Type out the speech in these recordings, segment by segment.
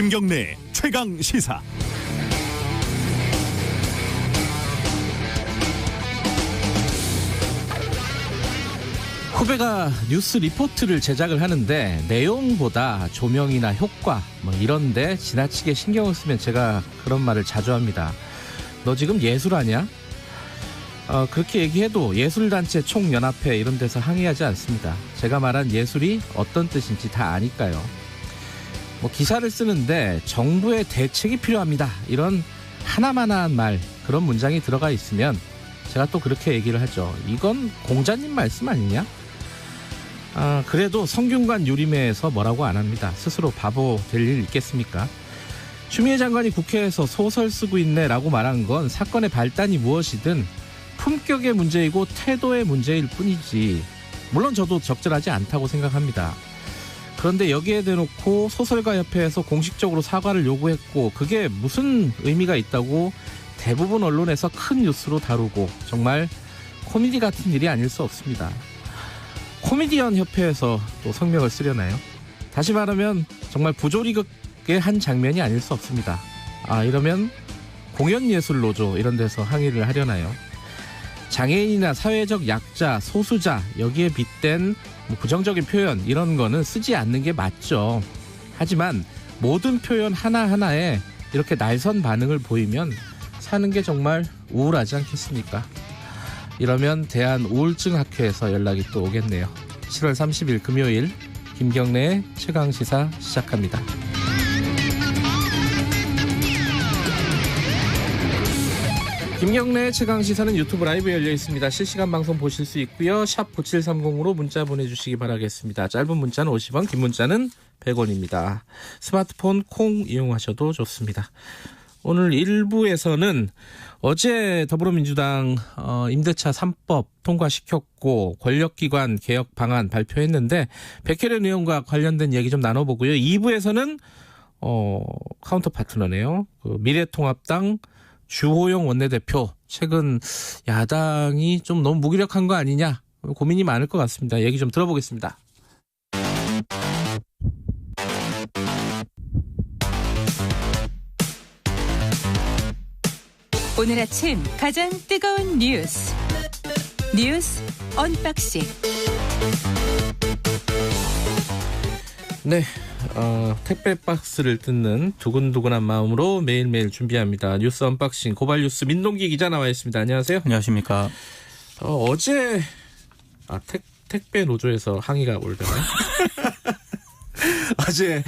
김경래 최강 시사. 후배가 뉴스 리포트를 제작을 하는데 내용보다 조명이나 효과 이런데 지나치게 신경을 쓰면 제가 그런 말을 자주 합니다. 너 지금 예술하냐? 그렇게 얘기해도 예술단체 총연합회 이런 데서 항의하지 않습니다. 제가 말한 예술이 어떤 뜻인지 다 아니까요. 기사를 쓰는데 정부의 대책이 필요합니다. 이런 하나만한 말, 그런 문장이 들어가 있으면 제가 또 그렇게 얘기를 하죠. 이건 공자님 말씀 아니냐? 그래도 성균관 유림회에서 뭐라고 안 합니다. 스스로 바보 될 일 있겠습니까? 추미애 장관이 국회에서 소설 쓰고 있네 라고 말한 건 사건의 발단이 무엇이든 품격의 문제이고 태도의 문제일 뿐이지, 물론 저도 적절하지 않다고 생각합니다. 그런데 여기에 대놓고 소설가협회에서 공식적으로 사과를 요구했고 그게 무슨 의미가 있다고 대부분 언론에서 큰 뉴스로 다루고, 정말 코미디 같은 일이 아닐 수 없습니다. 코미디언 협회에서 또 성명을 쓰려나요? 다시 말하면 정말 부조리극의 한 장면이 아닐 수 없습니다. 이러면 공연예술노조 이런 데서 항의를 하려나요? 장애인이나 사회적 약자, 소수자 여기에 빗댄 부정적인 표현 이런 거는 쓰지 않는 게 맞죠. 하지만 모든 표현 하나하나에 이렇게 날선 반응을 보이면 사는 게 정말 우울하지 않겠습니까? 이러면 대한우울증학회에서 연락이 또 오겠네요. 7월 30일 금요일 김경래의 최강시사 시작합니다. 김경래의 최강시사는 유튜브 라이브 열려 있습니다. 실시간 방송 보실 수 있고요. 샵 9730으로 문자 보내주시기 바라겠습니다. 짧은 문자는 50원, 긴 문자는 100원입니다. 스마트폰 콩 이용하셔도 좋습니다. 오늘 1부에서는 어제 더불어민주당 임대차 3법 통과시켰고 권력기관 개혁 방안 발표했는데 백혜련 의원과 관련된 얘기 좀 나눠보고요. 2부에서는 카운터 파트너네요. 미래통합당 주호영 원내대표, 최근 야당이 좀 너무 무기력한 거 아니냐 고민이 많을 것 같습니다. 얘기 좀 들어보겠습니다. 오늘 아침 가장 뜨거운 뉴스 언박싱. 네, 택배 박스를 뜯는 두근두근한 마음으로 매일매일 준비합니다. 뉴스 언박싱 고발뉴스 민동기 기자 나와 있습니다. 안녕하세요. 안녕하십니까. 어제 택배 노조에서 항의가 올더라고요. 어제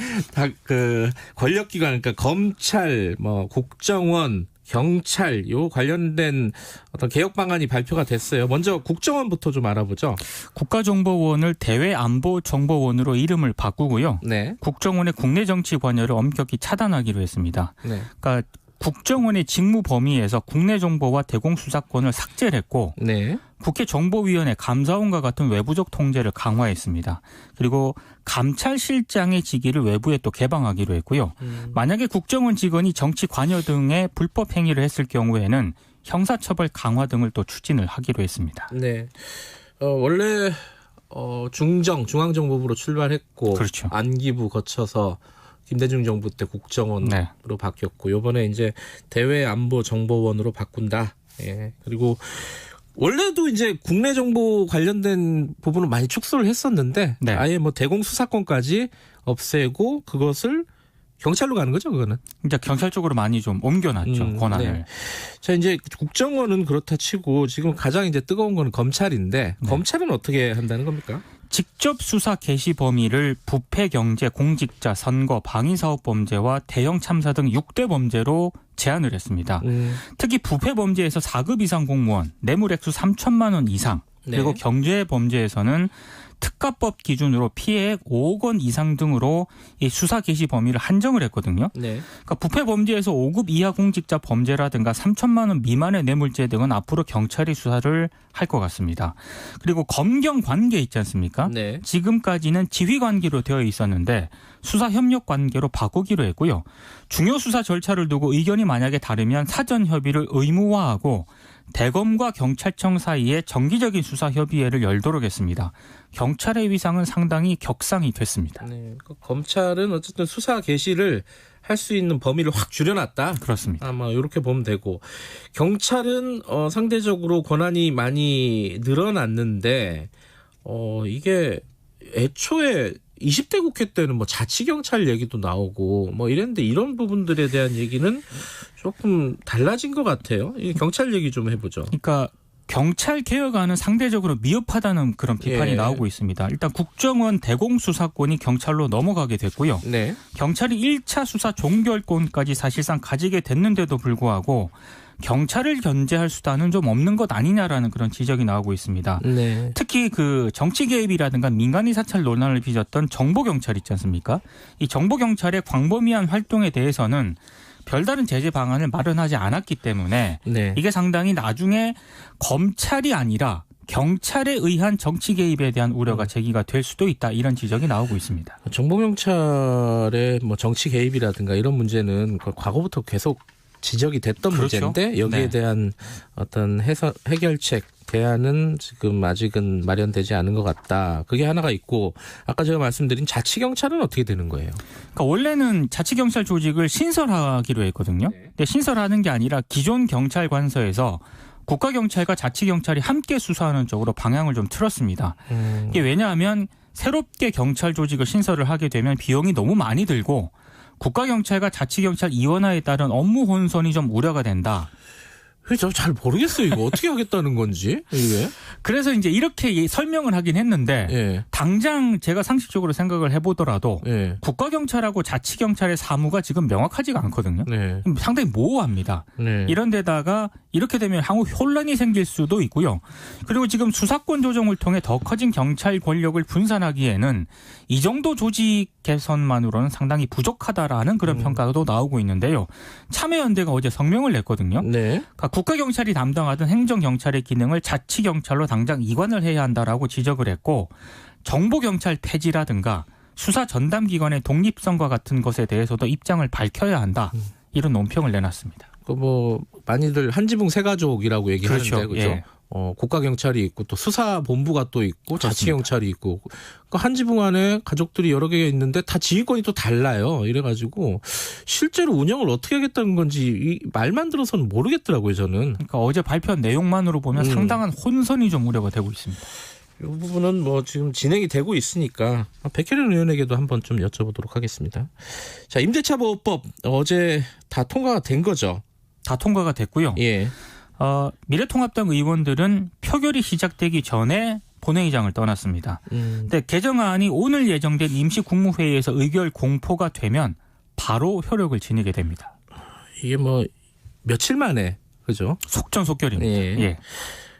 권력기관, 그러니까 검찰, 국정원, 경찰 요 관련된 어떤 개혁 방안이 발표가 됐어요. 먼저 국정원부터 좀 알아보죠. 국가정보원을 대외안보정보원으로 이름을 바꾸고요. 네. 국정원의 국내 정치 관여를 엄격히 차단하기로 했습니다. 네. 그러니까 국정원의 직무 범위에서 국내 정보와 대공 수사권을 삭제를 했고, 네. 국회 정보위원회 감사원과 같은 외부적 통제를 강화했습니다. 그리고 감찰실장의 직위를 외부에 또 개방하기로 했고요. 만약에 국정원 직원이 정치 관여 등의 불법 행위를 했을 경우에는 형사처벌 강화 등을 또 추진을 하기로 했습니다. 네. 원래 중앙정보부로 출발했고, 그렇죠. 안기부 거쳐서 김대중 정부 때 국정원으로 네. 바뀌었고, 이번에 이제 대외안보정보원으로 바꾼다. 예. 그리고 원래도 이제 국내 정보 관련된 부분을 많이 축소를 했었는데, 네. 아예 대공 수사권까지 없애고 그것을 경찰로 가는 거죠, 그거는. 이제 경찰 쪽으로 많이 좀 옮겨놨죠, 권한을. 네. 자, 이제 국정원은 그렇다 치고 지금 가장 이제 뜨거운 건 검찰인데, 네. 검찰은 어떻게 한다는 겁니까? 직접 수사 개시 범위를 부패 경제, 공직자, 선거, 방위사업 범죄와 대형 참사 등 6대 범죄로 제한을 했습니다. 특히 부패 범죄에서 4급 이상 공무원, 뇌물 액수 3천만 원 이상, 그리고 네. 경제 범죄에서는 특가법 기준으로 피해액 5억 원 이상 등으로 이 수사 개시 범위를 한정을 했거든요. 네. 그러니까 부패 범죄에서 5급 이하 공직자 범죄라든가 3천만 원 미만의 뇌물죄 등은 앞으로 경찰이 수사를 할 것 같습니다. 그리고 검경 관계 있지 않습니까? 네. 지금까지는 지휘 관계로 되어 있었는데 수사 협력 관계로 바꾸기로 했고요. 중요 수사 절차를 두고 의견이 만약에 다르면 사전 협의를 의무화하고 대검과 경찰청 사이에 정기적인 수사 협의회를 열도록 했습니다. 경찰의 위상은 상당히 격상이 됐습니다. 네, 검찰은 어쨌든 수사 개시를 할 수 있는 범위를 확 줄여놨다. 그렇습니다. 아마 이렇게 보면 되고 경찰은 상대적으로 권한이 많이 늘어났는데 이게 애초에 20대 국회 때는 뭐 자치경찰 얘기도 나오고 뭐 이랬는데 이런 부분들에 대한 얘기는 조금 달라진 것 같아요. 이 경찰 얘기 좀 해보죠. 그러니까 경찰 개혁안은 상대적으로 미흡하다는 그런 비판이 나오고 있습니다. 일단 국정원 대공수사권이 경찰로 넘어가게 됐고요. 네. 경찰이 1차 수사 종결권까지 사실상 가지게 됐는데도 불구하고 경찰을 견제할 수단은 좀 없는 것 아니냐라는 그런 지적이 나오고 있습니다. 네. 특히 그 정치 개입이라든가 민간인 사찰 논란을 빚었던 정보경찰 있지 않습니까? 이 정보경찰의 광범위한 활동에 대해서는 별다른 제재 방안을 마련하지 않았기 때문에 네. 이게 상당히 나중에 검찰이 아니라 경찰에 의한 정치 개입에 대한 우려가 제기가 될 수도 있다. 이런 지적이 나오고 있습니다. 정보경찰의 뭐 정치 개입이라든가 이런 문제는 과거부터 계속 지적이 됐던 그렇죠. 문제인데 여기에 네. 대한 어떤 해결책 대안은 지금 아직은 마련되지 않은 것 같다. 그게 하나가 있고 아까 제가 말씀드린 자치경찰은 어떻게 되는 거예요? 그러니까 원래는 자치경찰 조직을 신설하기로 했거든요. 근데 신설하는 게 아니라 기존 경찰관서에서 국가경찰과 자치경찰이 함께 수사하는 쪽으로 방향을 좀 틀었습니다. 이게 왜냐하면 새롭게 경찰 조직을 신설을 하게 되면 비용이 너무 많이 들고 국가경찰과 자치경찰 이원화에 따른 업무 혼선이 좀 우려가 된다. 저 잘 모르겠어요. 이거 어떻게 하겠다는 건지. 이게. 그래서 이제 이렇게 설명을 하긴 했는데 예. 당장 제가 상식적으로 생각을 해보더라도 예. 국가경찰하고 자치경찰의 사무가 지금 명확하지가 않거든요. 네. 상당히 모호합니다. 네. 이런 데다가 이렇게 되면 향후 혼란이 생길 수도 있고요. 그리고 지금 수사권 조정을 통해 더 커진 경찰 권력을 분산하기에는 이 정도 조직 개선만으로는 상당히 부족하다라는 그런 평가도 나오고 있는데요. 참여연대가 어제 성명을 냈거든요. 네. 그러니까 국가경찰이 담당하던 행정경찰의 기능을 자치경찰로 당장 이관을 해야 한다라고 지적을 했고 정보경찰 폐지라든가 수사 전담기관의 독립성과 같은 것에 대해서도 입장을 밝혀야 한다. 이런 논평을 내놨습니다. 뭐 많이들 한지붕 세가족이라고 얘기하는데 그렇죠. 그죠? 예. 국가경찰이 있고 또 수사본부가 또 있고 자치경찰이 있고 그 한지붕 안에 가족들이 여러 개가 있는데 다 지휘권이 또 달라요. 이래가지고 실제로 운영을 어떻게 하겠다는 건지 이 말만 들어서는 모르겠더라고요. 저는. 그러니까 어제 발표한 내용만으로 보면 상당한 혼선이 좀 우려가 되고 있습니다. 이 부분은 뭐 지금 진행이 되고 있으니까 백혜련 의원에게도 한번 좀 여쭤보도록 하겠습니다. 자, 임대차 보호법 어제 다 통과가 된 거죠? 다 통과가 됐고요. 예. 미래통합당 의원들은 표결이 시작되기 전에 본회의장을 떠났습니다. 근데 개정안이 오늘 예정된 임시국무회의에서 의결 공포가 되면 바로 효력을 지니게 됩니다. 이게 뭐 며칠 만에 그죠? 속전속결입니다. 예. 예.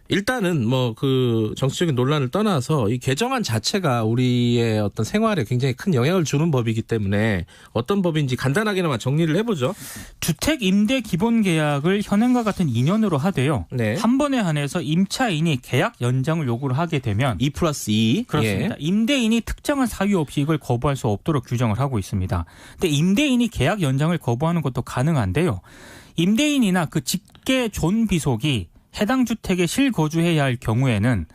일단은 뭐 그 정치적인 논란을 떠나서 이 개정안 자체가 우리의 어떤 생활에 굉장히 큰 영향을 주는 법이기 때문에 어떤 법인지 간단하게나마 정리를 해보죠. 주택 임대 기본 계약을 현행과 같은 2년으로 하되요. 네. 한 번에 한해서 임차인이 계약 연장을 요구를 하게 되면 2+2. 그렇습니다. 예. 임대인이 특정한 사유 없이 이걸 거부할 수 없도록 규정을 하고 있습니다. 근데 임대인이 계약 연장을 거부하는 것도 가능한데요. 임대인이나 그 직계 존비속이 해당 주택에 실거주해야 할 경우에는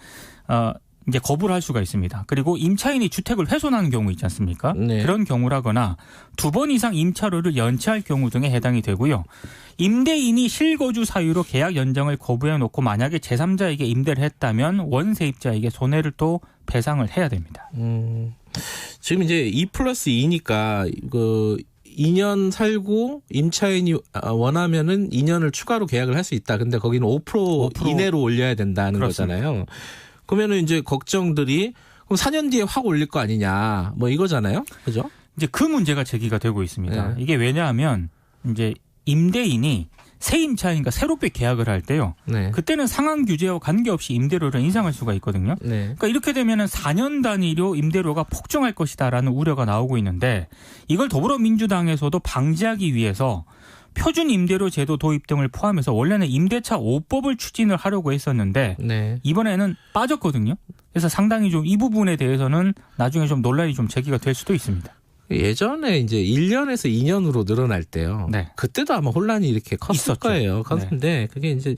이제 거부를 할 수가 있습니다. 그리고 임차인이 주택을 훼손하는 경우 있지 않습니까? 네. 그런 경우라거나 2번 이상 임차료를 연체할 경우 등에 해당이 되고요. 임대인이 실거주 사유로 계약 연장을 거부해 놓고 만약에 제3자에게 임대를 했다면 원세입자에게 손해를 또 배상을 해야 됩니다. 지금 이제 2+2니까 그 2년 살고 임차인이 원하면은 2년을 추가로 계약을 할 수 있다. 근데 거기는 5% 이내로 올려야 된다는 그렇습니다. 거잖아요. 그러면은 이제 걱정들이 그럼 4년 뒤에 확 올릴 거 아니냐. 뭐 이거잖아요. 그죠? 이제 그 문제가 제기가 되고 있습니다. 네. 이게 왜냐하면 이제 임대인이 새 임차인과 새롭게 계약을 할 때요. 네. 그때는 상한 규제와 관계없이 임대료를 인상할 수가 있거든요. 네. 그러니까 이렇게 되면은 4년 단위로 임대료가 폭증할 것이다라는 우려가 나오고 있는데 이걸 더불어민주당에서도 방지하기 위해서 표준 임대료 제도 도입 등을 포함해서 원래는 임대차 5법을 추진을 하려고 했었는데 네. 이번에는 빠졌거든요. 그래서 상당히 좀 이 부분에 대해서는 나중에 좀 논란이 좀 제기가 될 수도 있습니다. 예전에 이제 1년에서 2년으로 늘어날 때요. 네. 그때도 아마 혼란이 이렇게 컸을 있었죠. 거예요. 컸는데 그게 이제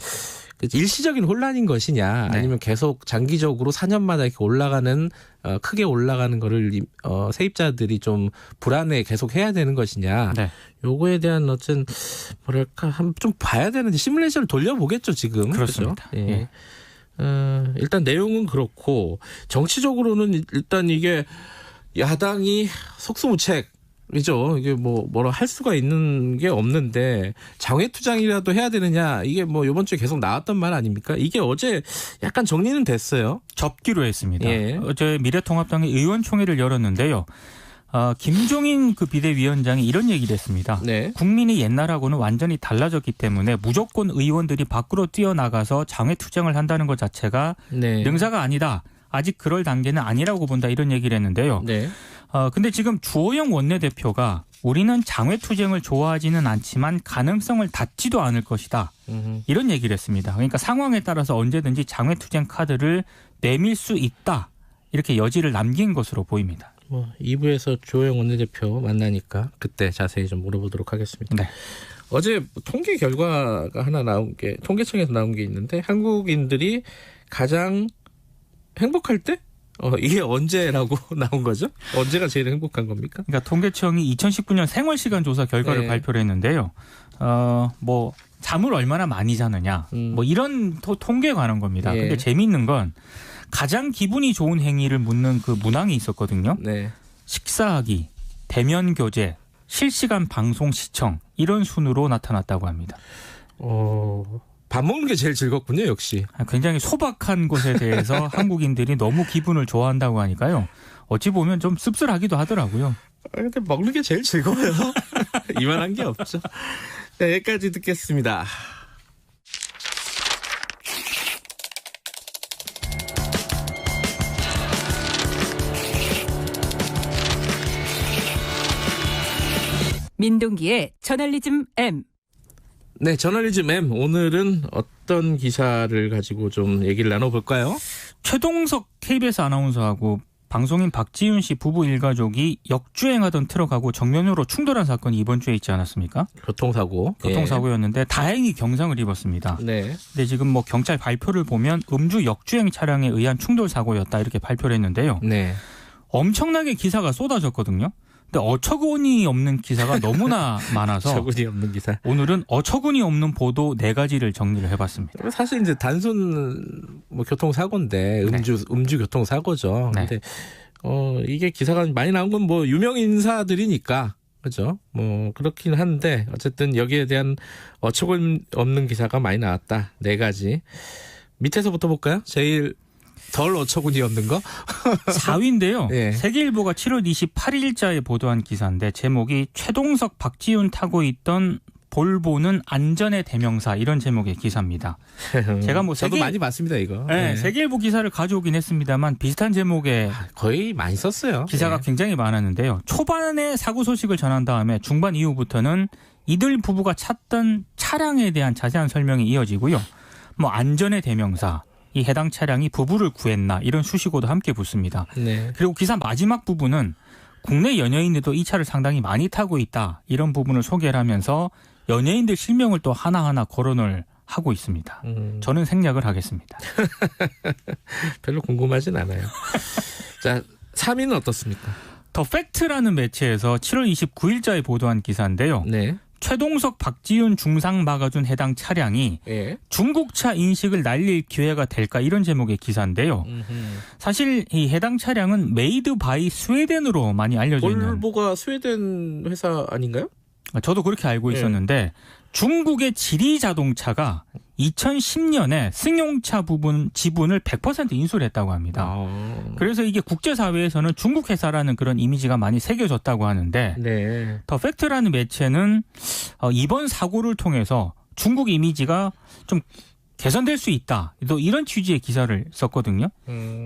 일시적인 혼란인 것이냐 네. 아니면 계속 장기적으로 4년마다 이렇게 올라가는 크게 올라가는 거를 세입자들이 좀 불안해 계속 해야 되는 것이냐. 네. 요거에 대한 어떤 뭐랄까 좀 봐야 되는데 시뮬레이션을 돌려보겠죠 지금. 그렇습니다. 그렇죠? 예. 예. 일단 내용은 그렇고 정치적으로는 일단 이게 야당이 속수무책이죠. 이게 뭐라 할 수가 있는 게 없는데 장외투쟁이라도 해야 되느냐 이게 뭐 이번 주에 계속 나왔던 말 아닙니까? 이게 어제 약간 정리는 됐어요. 접기로 했습니다. 예. 어제 미래통합당의 의원총회를 열었는데요. 김종인 그 비대위원장이 이런 얘기를 했습니다. 네. 국민이 옛날하고는 완전히 달라졌기 때문에 무조건 의원들이 밖으로 뛰어나가서 장외투쟁을 한다는 것 자체가 네. 능사가 아니다. 아직 그럴 단계는 아니라고 본다 이런 얘기를 했는데요. 네. 근데 지금 주호영 원내대표가 우리는 장외투쟁을 좋아하지는 않지만 가능성을 닫지도 않을 것이다. 이런 얘기를 했습니다. 그러니까 상황에 따라서 언제든지 장외투쟁 카드를 내밀 수 있다. 이렇게 여지를 남긴 것으로 보입니다. 2부에서 주호영 원내대표 만나니까 그때 자세히 좀 물어보도록 하겠습니다. 네. 어제 통계 결과가 하나 나온 게 통계청에서 나온 게 있는데 한국인들이 가장 행복할 때? 이게 언제라고 나온 거죠? 언제가 제일 행복한 겁니까? 그러니까 통계청이 2019년 생활시간 조사 결과를 네. 발표를 했는데요. 잠을 얼마나 많이 자느냐. 이런 통계에 관한 겁니다. 예. 근데 재미있는 건 가장 기분이 좋은 행위를 묻는 그 문항이 있었거든요. 네. 식사하기, 대면 교제, 실시간 방송 시청 이런 순으로 나타났다고 합니다. 밥 먹는 게 제일 즐겁군요, 역시. 굉장히 소박한 것에 대해서 한국인들이 너무 기분을 좋아한다고 하니까요. 어찌 보면 좀 씁쓸하기도 하더라고요. 근데 먹는 게 제일 즐거워요. 이만한 게 없죠. 네, 여기까지 듣겠습니다. 민동기의 저널리즘 M. 네, 저널리즘 M. 오늘은 어떤 기사를 가지고 좀 얘기를 나눠볼까요? 최동석 KBS 아나운서하고 방송인 박지윤 씨 부부 일가족이 역주행하던 트럭하고 정면으로 충돌한 사건이 이번 주에 있지 않았습니까? 교통사고였는데 다행히 경상을 입었습니다. 네. 근데 지금 경찰 발표를 보면 음주 역주행 차량에 의한 충돌 사고였다 이렇게 발표를 했는데요. 네. 엄청나게 기사가 쏟아졌거든요. 근데 어처구니 없는 기사가 너무나 많아서 어처구니 없는 기사. 오늘은 어처구니 없는 보도 4가지를 정리를 해봤습니다. 사실 이제 단순 교통사고인데 음주 교통사고죠. 네. 근데 이게 기사가 많이 나온 건 유명 인사들이니까 그죠? 그렇긴 한데 어쨌든 여기에 대한 어처구니 없는 기사가 많이 나왔다. 4가지. 밑에서부터 볼까요? 제일 덜 어처구니 없는 거? 4위인데요. 예. 세계일보가 7월 28일자에 보도한 기사인데 제목이 최동석 박지윤 타고 있던 볼보는 안전의 대명사 이런 제목의 기사입니다. 제가 저도 많이 봤습니다 이거. 네, 세계일보 기사를 가져오긴 했습니다만 비슷한 제목의 거의 많이 썼어요. 기사가 굉장히 많았는데요. 초반에 사고 소식을 전한 다음에 중반 이후부터는 이들 부부가 찾던 차량에 대한 자세한 설명이 이어지고요. 안전의 대명사. 이 해당 차량이 부부를 구했나 이런 수식어도 함께 붙습니다. 네. 그리고 기사 마지막 부분은 국내 연예인들도 이 차를 상당히 많이 타고 있다. 이런 부분을 소개를 하면서 연예인들 실명을 또 하나하나 거론을 하고 있습니다. 저는 생략을 하겠습니다. 별로 궁금하진 않아요. 자, 3위는 어떻습니까? 더 팩트라는 매체에서 7월 29일자에 보도한 기사인데요. 네. 최동석 박지윤 중상 막아준 해당 차량이 예. 중국차 인식을 날릴 기회가 될까 이런 제목의 기사인데요. 사실 이 해당 차량은 메이드 바이 스웨덴으로 많이 알려져 있는. 볼보가 스웨덴 회사 아닌가요? 저도 그렇게 알고 있었는데 중국의 지리 자동차가 2010년에 승용차 부분 지분을 100% 인수를 했다고 합니다. 그래서 이게 국제사회에서는 중국 회사라는 그런 이미지가 많이 새겨졌다고 하는데 네. 더 팩트라는 매체는 이번 사고를 통해서 중국 이미지가 좀 개선될 수 있다. 또 이런 취지의 기사를 썼거든요.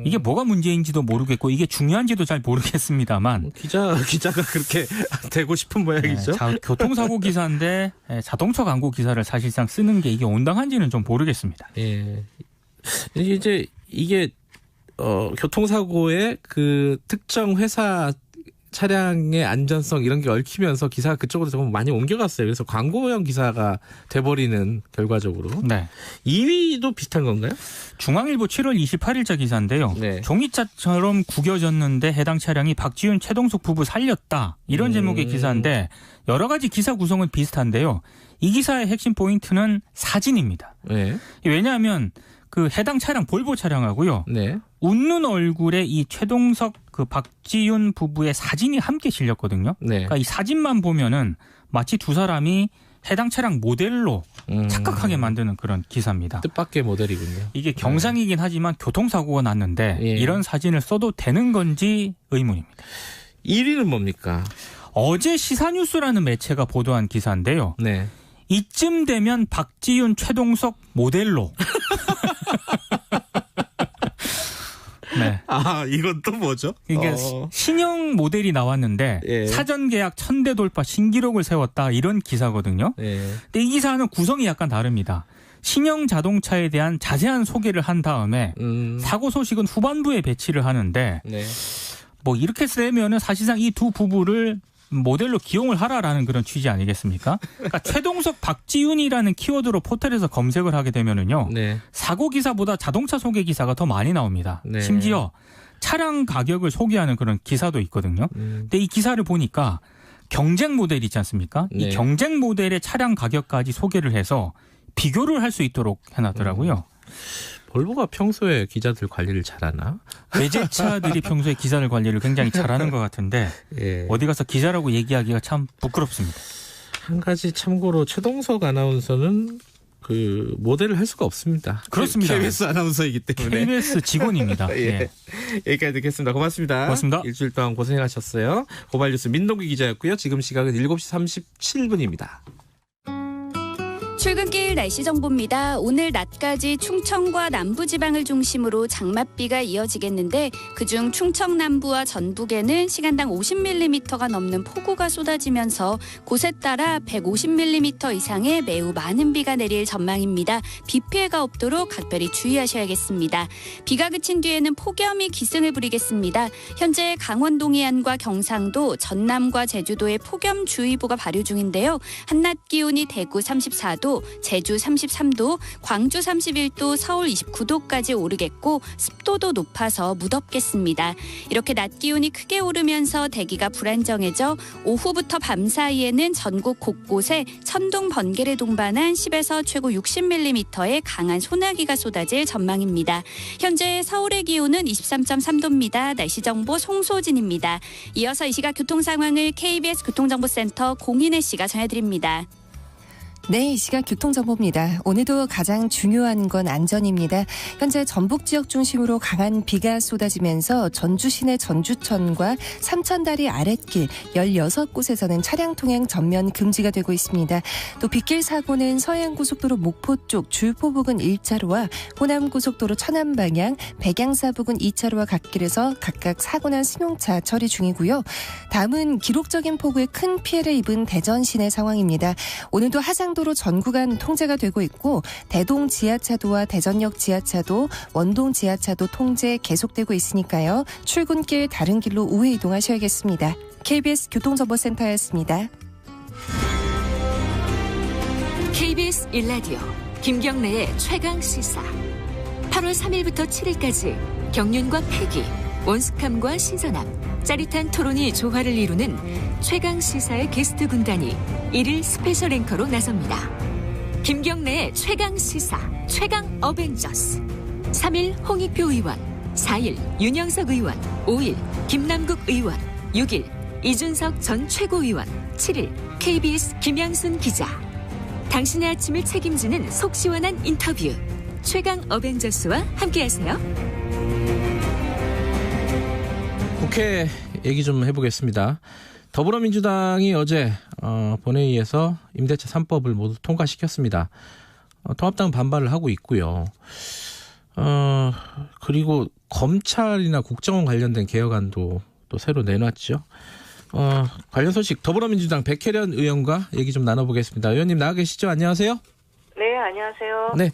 이게 뭐가 문제인지도 모르겠고 이게 중요한지도 잘 모르겠습니다만 기자가 그렇게 되고 싶은 모양이죠. 교통사고 기사인데 자동차 광고 기사를 사실상 쓰는 게 이게 온당한지는 좀 모르겠습니다. 예. 이게 교통사고의 그 특정 회사 차량의 안전성 이런 게 얽히면서 기사가 그쪽으로 좀 많이 옮겨갔어요. 그래서 광고형 기사가 돼버리는 결과적으로. 네. 2위도 비슷한 건가요? 중앙일보 7월 28일자 기사인데요. 네. 종이차처럼 구겨졌는데 해당 차량이 박지윤 최동석 부부 살렸다. 이런 제목의 기사인데 여러 가지 기사 구성은 비슷한데요. 이 기사의 핵심 포인트는 사진입니다. 네. 왜냐하면 그 해당 차량 볼보 차량하고요. 네. 웃는 얼굴에 이 최동석 그 박지윤 부부의 사진이 함께 실렸거든요. 네. 그러니까 이 사진만 보면은 마치 두 사람이 해당 차량 모델로 착각하게 만드는 그런 기사입니다. 뜻밖의 모델이군요. 이게 경상이긴 하지만 교통사고가 났는데 예. 이런 사진을 써도 되는 건지 의문입니다. 1위는 뭡니까? 어제 시사뉴스라는 매체가 보도한 기사인데요. 네. 이쯤 되면 박지윤 최동석 모델로. 네. 아, 이건 또 뭐죠? 그러니까 신형 모델이 나왔는데 예. 사전 계약 1000대 돌파 신기록을 세웠다 이런 기사거든요. 네. 근데 이 기사는 구성이 약간 다릅니다. 신형 자동차에 대한 자세한 소개를 한 다음에 사고 소식은 후반부에 배치를 하는데 네. 뭐 이렇게 쓰면은 사실상 이 두 부부를 모델로 기용을 하라라는 그런 취지 아니겠습니까? 그러니까 최동석 박지윤이라는 키워드로 포털에서 검색을 하게 되면은요. 네. 사고 기사보다 자동차 소개 기사가 더 많이 나옵니다. 네. 심지어 차량 가격을 소개하는 그런 기사도 있거든요. 근데 이 기사를 보니까 경쟁 모델 있지 않습니까? 네. 이 경쟁 모델의 차량 가격까지 소개를 해서 비교를 할 수 있도록 해놨더라고요. 볼보가 평소에 기자들 관리를 잘하나? 외제차들이 평소에 기자들 관리를 굉장히 잘하는 것 같은데 예. 어디 가서 기자라고 얘기하기가 참 부끄럽습니다. 한 가지 참고로 최동석 아나운서는 그 모델을 할 수가 없습니다. 그렇습니다. KBS 아나운서이기 때문에. KBS 직원입니다. 예. 예. 여기까지 듣겠습니다. 고맙습니다. 고맙습니다. 일주일 동안 고생하셨어요. 고발뉴스 민동기 기자였고요. 지금 시각은 7시 37분입니다. 출근길 날씨 정보입니다. 오늘 낮까지 충청과 남부지방을 중심으로 장맛비가 이어지겠는데 그중 충청 남부와 전북에는 시간당 50mm가 넘는 폭우가 쏟아지면서 곳에 따라 150mm 이상의 매우 많은 비가 내릴 전망입니다. 비 피해가 없도록 각별히 주의하셔야겠습니다. 비가 그친 뒤에는 폭염이 기승을 부리겠습니다. 현재 강원 동해안과 경상도, 전남과 제주도에 폭염주의보가 발효 중인데요. 한낮 기온이 대구 34도, 제주 33도, 광주 31도, 서울 29도까지 오르겠고 습도도 높아서 무덥겠습니다. 이렇게 낮 기온이 크게 오르면서 대기가 불안정해져 오후부터 밤 사이에는 전국 곳곳에 천둥 번개를 동반한 10에서 최고 60mm의 강한 소나기가 쏟아질 전망입니다. 현재 서울의 기온은 23.3도입니다. 날씨 정보 송소진입니다. 이어서 이 시각 교통 상황을 KBS 교통정보센터 공인혜 씨가 전해드립니다. 네, 이 시각 교통정보입니다. 오늘도 가장 중요한 건 안전입니다. 현재 전북 지역 중심으로 강한 비가 쏟아지면서 전주 시내 전주천과 삼천다리 아랫길 16곳에서는 차량 통행 전면 금지가 되고 있습니다. 또 빗길 사고는 서해안고속도로 목포 쪽 주포 부근 1차로와 호남고속도로 천안 방향 백양사 부근 2차로와 갓길에서 각각 사고난 승용차 처리 중이고요. 다음은 기록적인 폭우에 큰 피해를 입은 대전 시내 상황입니다. 오늘도 하상 도로 전 구간 통제가 되고 있고 대동 지하차도와 대전역 지하차도, 원동 지하차도 통제 계속되고 있으니까요. 출근길 다른 길로 우회 이동하셔야겠습니다. KBS 교통정보센터였습니다. KBS 1라디오 김경래의 최강시사 8월 3일부터 7일까지 경륜과 패기, 원숙함과 신선함, 짜릿한 토론이 조화를 이루는 최강시사의 게스트 군단이 1일 스페셜 앵커로 나섭니다. 김경래의 최강시사, 최강 어벤져스. 3일 홍익표 의원, 4일 윤영석 의원, 5일 김남국 의원, 6일 이준석 전 최고위원, 7일 KBS 김양순 기자. 당신의 아침을 책임지는 속 시원한 인터뷰. 최강 어벤져스와 함께하세요. 국회 얘기 좀 해보겠습니다. 더불어민주당이 어제 본회의에서 임대차 3법을 모두 통과시켰습니다. 통합당은 반발을 하고 있고요. 그리고 검찰이나 국정원 관련된 개혁안도 또 새로 내놨죠. 관련 소식 더불어민주당 백혜련 의원과 얘기 좀 나눠보겠습니다. 의원님 나와 계시죠? 안녕하세요. 네, 안녕하세요. 네,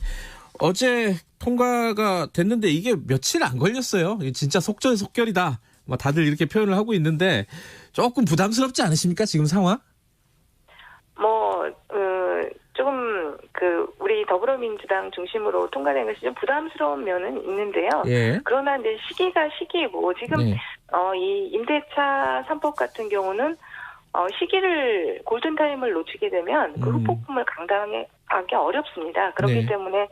어제 통과가 됐는데 이게 며칠 안 걸렸어요. 진짜 속전속결이다. 뭐 다들 이렇게 표현을 하고 있는데 조금 부담스럽지 않으십니까? 지금 상황? 조금 우리 더불어민주당 중심으로 통과된 것이 좀 부담스러운 면은 있는데요. 예. 그러나 이제 시기가 시기이고 지금 네. 이 임대차 3법 같은 경우는 시기를 골든타임을 놓치게 되면 그 후폭풍을 감당하기 어렵습니다. 그렇기 네. 때문에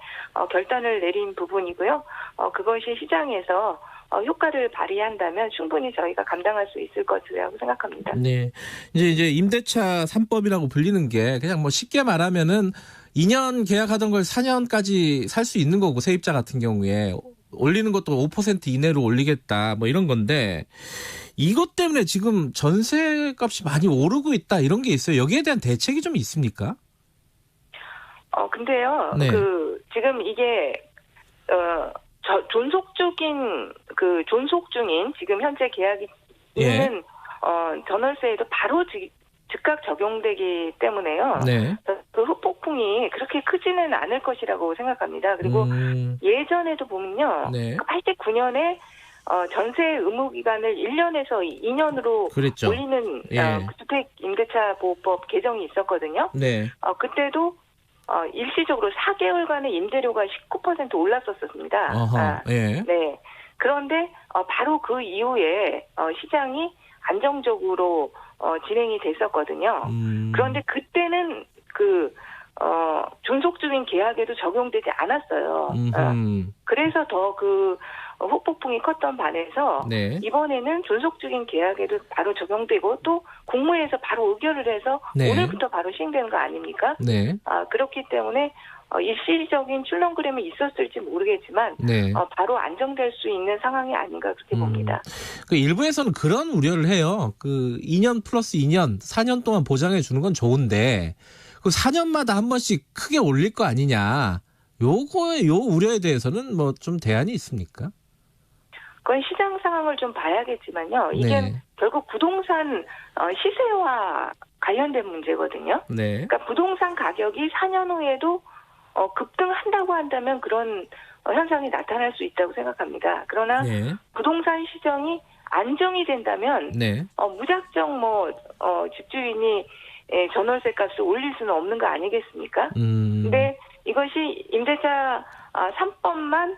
결단을 내린 부분이고요. 그것이 시장에서 효과를 발휘한다면 충분히 저희가 감당할 수 있을 것이라고 생각합니다. 네. 이제 임대차 3법이라고 불리는 게 그냥 뭐 쉽게 말하면은 2년 계약하던 걸 4년까지 살 수 있는 거고 세입자 같은 경우에 올리는 것도 5% 이내로 올리겠다 뭐 이런 건데 이것 때문에 지금 전세값이 많이 오르고 있다 이런 게 있어요. 여기에 대한 대책이 좀 있습니까? 근데요. 네. 지금 이게 존속 중인 지금 현재 계약이 있는 전월세에도 바로 즉각 적용되기 때문에요. 네. 그 후폭풍이 그렇게 크지는 않을 것이라고 생각합니다. 그리고 예전에도 보면요. 네. 89년에 전세 의무 기간을 1년에서 2년으로 그랬죠. 올리는 예. 주택 임대차 보호법 개정이 있었거든요. 네. 그때도 일시적으로 4개월간의 임대료가 19% 올랐었습니다. 어허. 예. 네. 그런데 바로 그 이후에 시장이 안정적으로 진행이 됐었거든요. 그런데 그때는 존속 중인 계약에도 적용되지 않았어요. 그래서 더 후폭풍이 컸던 반해서 네. 이번에는 존속 중인 계약에도 바로 적용되고 또 국무회에서 바로 의결을 해서 네. 오늘부터 바로 시행되는 거 아닙니까? 네. 그렇기 때문에 일시적인 출렁거림이 있었을지 모르겠지만 네. 바로 안정될 수 있는 상황이 아닌가 그렇게 봅니다. 그 일부에서는 그런 우려를 해요. 2년 플러스 2년, 4년 동안 보장해 주는 건 좋은데 그 4년마다 한 번씩 크게 올릴 거 아니냐. 요 우려에 대해서는 뭐 좀 대안이 있습니까? 그건 시장 상황을 좀 봐야겠지만요. 이게 네. 결국 부동산 시세와 관련된 문제거든요. 네. 그러니까 부동산 가격이 4년 후에도 급등한다고 한다면 그런 현상이 나타날 수 있다고 생각합니다. 그러나 네. 부동산 시장이 안정이 된다면 네. 무작정 집주인이 전월세 값을 올릴 수는 없는 거 아니겠습니까? 근데 이것이 임대차 3법만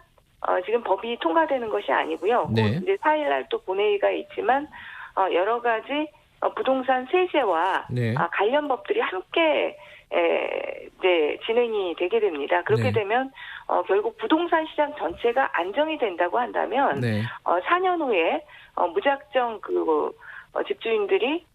지금 법이 통과되는 것이 아니고요. 네. 이제 4일날 또 본회의가 있지만 여러 가지 부동산 세제와 네. 관련 법들이 함께 이제 진행이 되게 됩니다. 그렇게 네. 되면 결국 부동산 시장 전체가 안정이 된다고 한다면 네. 4년 후에 무작정 집주인들이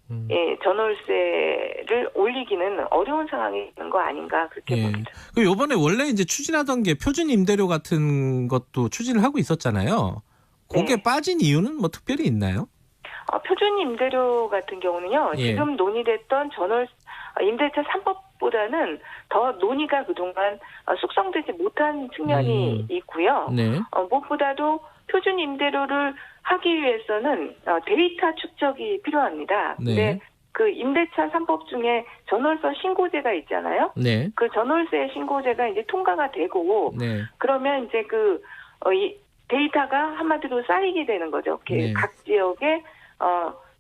전월세를 올리기는 어려운 상황이 있는 거 아닌가 그렇게 봅니다. 요번에 원래 이제 추진하던 게 표준 임대료 같은 것도 추진을 하고 있었잖아요. 그게 네. 빠진 이유는 뭐 특별히 있나요? 표준 임대료 같은 경우는요. 예. 지금 논의됐던 임대차 3법보다는 더 논의가 그동안 숙성되지 못한 측면이 있고요. 네. 무엇보다도 표준 임대료를 하기 위해서는 데이터 축적이 필요합니다. 네. 근데 그 임대차 3법 중에 전월세 신고제가 있잖아요. 네. 그 전월세 신고제가 이제 통과가 되고 네. 그러면 이제 이 데이터가 한마디로 쌓이게 되는 거죠. 네. 각 지역의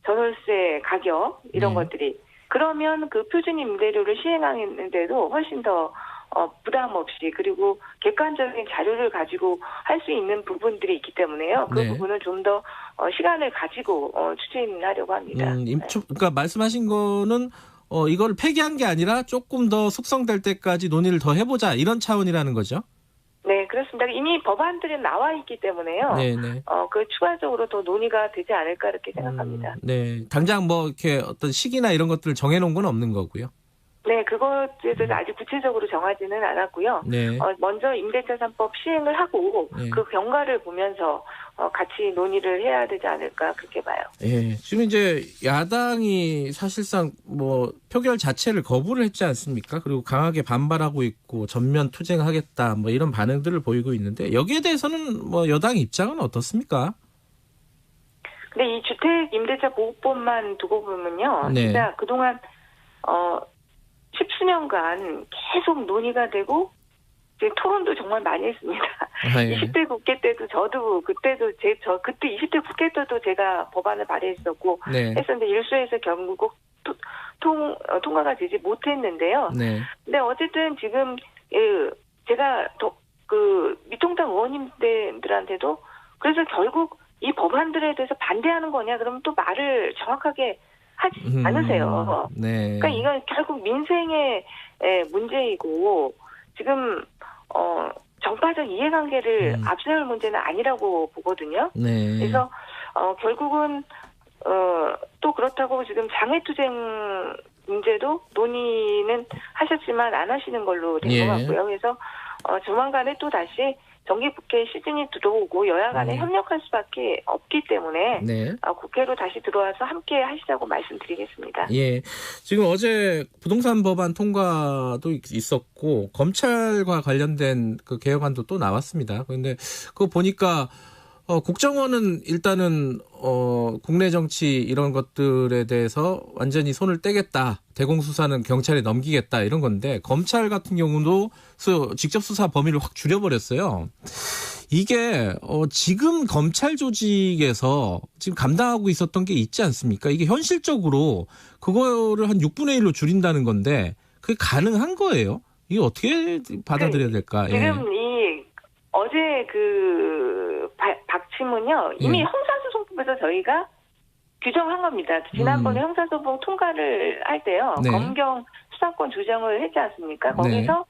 전월세 가격 이런 네. 것들이 그러면 그 표준 임대료를 시행하는데도 훨씬 더 부담 없이 그리고 객관적인 자료를 가지고 할 수 있는 부분들이 있기 때문에요. 그 네. 부분은 좀 더 시간을 가지고 추진하려고 합니다. 그러니까 말씀하신 거는 이걸 폐기한 게 아니라 조금 더 숙성될 때까지 논의를 더 해보자 이런 차원이라는 거죠. 네, 그렇습니다. 이미 법안들은 나와 있기 때문에요. 네네. 추가적으로 더 논의가 되지 않을까 이렇게 생각합니다. 네. 당장 뭐 이렇게 어떤 시기나 이런 것들을 정해놓은 건 없는 거고요. 네, 그것에 대해서 아직 구체적으로 정하지는 않았고요. 네. 먼저 임대차 3법 시행을 하고 네. 그 경과를 보면서 같이 논의를 해야 되지 않을까 그렇게 봐요. 예. 지금 이제 야당이 사실상 뭐 표결 자체를 거부를 했지 않습니까? 그리고 강하게 반발하고 있고 전면 투쟁하겠다 뭐 이런 반응들을 보이고 있는데 여기에 대해서는 뭐 여당 입장은 어떻습니까? 근데 이 주택 임대차 보호법만 두고 보면요. 네. 진짜 그동안 10수년간 계속 논의가 되고 지금 토론도 정말 많이 했습니다. 예. 20대 국회 때도 저도 그때도 그때 20대 국회 때도 제가 법안을 발의했었고 네. 했었는데 일소에서 결국 통과가 되지 못했는데요. 네. 근데 어쨌든 지금 제가 미통당 의원님들한테도 그래서 결국 이 법안들에 대해서 반대하는 거냐 그러면 또 말을 정확하게 하지 않으세요. 네. 그러니까 이건 결국 민생의 문제이고 지금 정파적 이해관계를 앞세울 문제는 아니라고 보거든요. 네. 그래서 결국은 또 그렇다고 지금 장외투쟁 문제도 논의는 하셨지만 안 하시는 걸로 된 것 같고요. 그래서 조만간에 또 다시 정기국회 시즌이 들어오고 여야 간에 협력할 수밖에 없기 때문에 네. 국회로 다시 들어와서 함께 하시자고 말씀드리겠습니다. 예. 지금 어제 부동산 법안 통과도 있었고 검찰과 관련된 그 개혁안도 또 나왔습니다. 그런데 그거 보니까 국정원은 일단은 국내 정치 이런 것들에 대해서 완전히 손을 떼겠다. 대공수사는 경찰에 넘기겠다 이런 건데 검찰 같은 경우도 직접 수사 범위를 확 줄여버렸어요. 이게 지금 검찰 조직에서 지금 감당하고 있었던 게 있지 않습니까? 이게 현실적으로 그거를 한 6분의 1로 줄인다는 건데 그게 가능한 거예요? 이게 어떻게 받아들여야 될까? 지금 어제 박침은요 이미 형사소송법에서 저희가 규정한 겁니다. 지난번에 형사소송 통과를 할 때요. 네. 검경 수사권 조정을 했지 않습니까? 거기서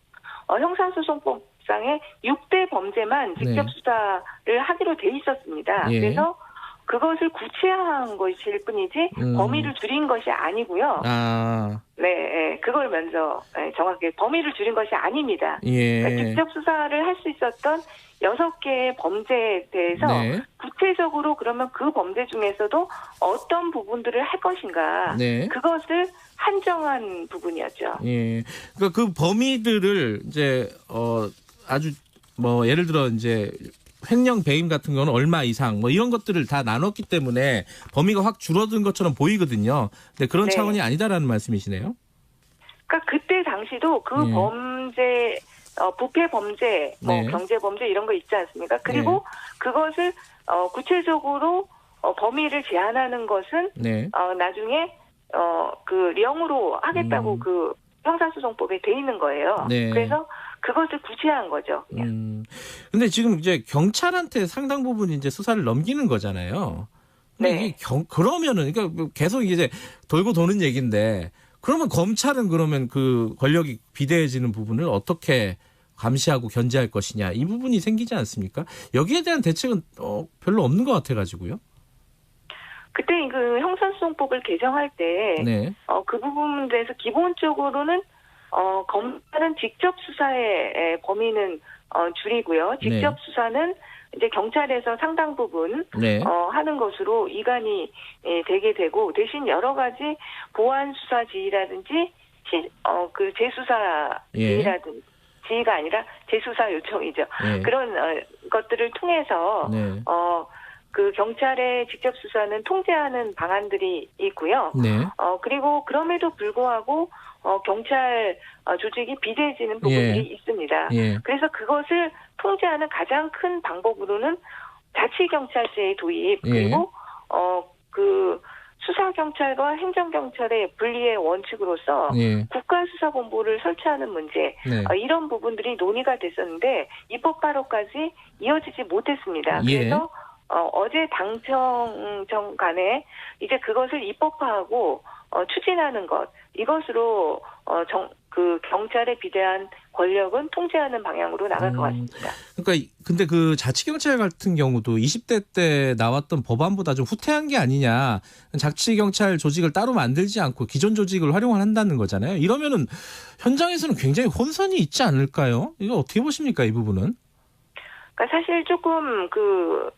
형사소송법상의 6대 범죄만 직접 네. 수사를 하기로 돼 있었습니다. 예. 그래서 그것을 구체화한 것일 뿐이지 범위를 줄인 것이 아니고요. 네, 그걸 먼저 정확하게 범위를 줄인 것이 아닙니다. 예. 그러니까 직접 수사를 할 수 있었던 6개의 범죄에 대해서 네. 구체적으로 그러면 그 범죄 중에서도 어떤 부분들을 할 것인가 네. 그것을 한정한 부분이었죠. 예. 그러니까 그 범위들을 이제 아주 예를 들어 이제 횡령 배임 같은 거는 얼마 이상 이런 것들을 다 나눴기 때문에 범위가 확 줄어든 것처럼 보이거든요. 근데 그런 네. 차원이 아니다라는 말씀이시네요. 그러니까 그때 당시도 그 범죄 부패 범죄, 네. 경제 범죄 이런 거 있지 않습니까? 그리고 그것을 구체적으로 범위를 제한하는 것은 네. 나중에 그 령으로 하겠다고 그 형사소송법에 돼 있는 거예요. 네. 그래서 그것을 구체화한 거죠. 근데 지금 이제 경찰한테 상당 부분 이제 수사를 넘기는 거잖아요. 근데 네. 이게 그러면은 그러니까 계속 이제 돌고 도는 얘기인데 그러면 검찰은 그러면 그 권력이 비대해지는 부분을 어떻게 감시하고 견제할 것이냐 이 부분이 생기지 않습니까? 여기에 대한 대책은 별로 없는 것 같아가지고요. 그때 그 형사소송법을 개정할 때 네. 그 부분에 대해서 기본적으로는 검찰은 직접 수사의 범위는 줄이고요. 직접 네. 수사는 이제 경찰에서 상당 부분 네. 하는 것으로 이관이 되게 되고 대신 여러 가지 보안 수사 지휘라든지 그 재수사 지휘라든지 지휘가 아니라 재수사 요청이죠. 네. 그런 것들을 통해서 네. 그 경찰의 직접 수사는 통제하는 방안들이 있고요. 네. 그리고 그럼에도 불구하고 경찰 조직이 비대해지는 부분들이 있습니다. 예. 그래서 그것을 통제하는 가장 큰 방법으로는 자치경찰제의 도입 그리고 그 수사경찰과 행정경찰의 분리의 원칙으로서 국가수사본부를 설치하는 문제 이런 부분들이 논의가 됐었는데 입법 발의까지 이어지지 못했습니다. 그래서 어제 당청정 간에 이제 그것을 입법화하고 추진하는 것 이것으로 그 경찰의 비대한 권력은 통제하는 방향으로 나갈 것 같습니다. 그러니까 근데 그 자치경찰 같은 경우도 20대 때 나왔던 법안보다 좀 후퇴한 게 아니냐. 자치경찰 조직을 따로 만들지 않고 기존 조직을 활용한다는 거잖아요. 이러면은 현장에서는 굉장히 혼선이 있지 않을까요? 이거 어떻게 보십니까, 이 부분은? 그러니까 사실 조금 그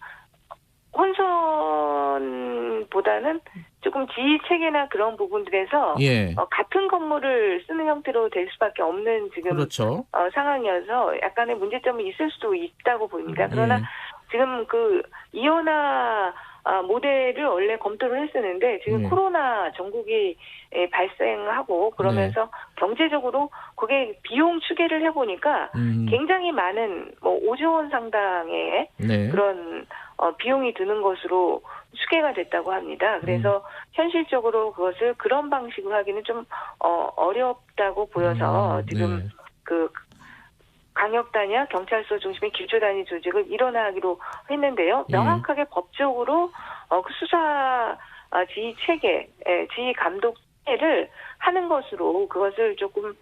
혼선보다는 조금 지휘 체계나 그런 부분들에서 같은 건물을 쓰는 형태로 될 수밖에 없는 지금 그렇죠. 상황이어서 약간의 문제점이 있을 수도 있다고 보입니다. 그러나 지금 그 이혼화 모델을 원래 검토를 했었는데 지금 코로나 전국이 발생하고 그러면서 경제적으로 그게 비용 추계를 해보니까 굉장히 많은 5조 원 상당의 그런 비용이 드는 것으로 추계가 됐다고 합니다. 그래서 현실적으로 그것을 그런 방식으로 하기는 좀 어렵다고 보여서 지금 그 강력단위와 경찰서 중심의 길조단위 조직을 일원화하기로 했는데요. 명확하게 법적으로 그 수사 지휘 체계, 지휘 감독 체계를 하는 것으로 그것을 조금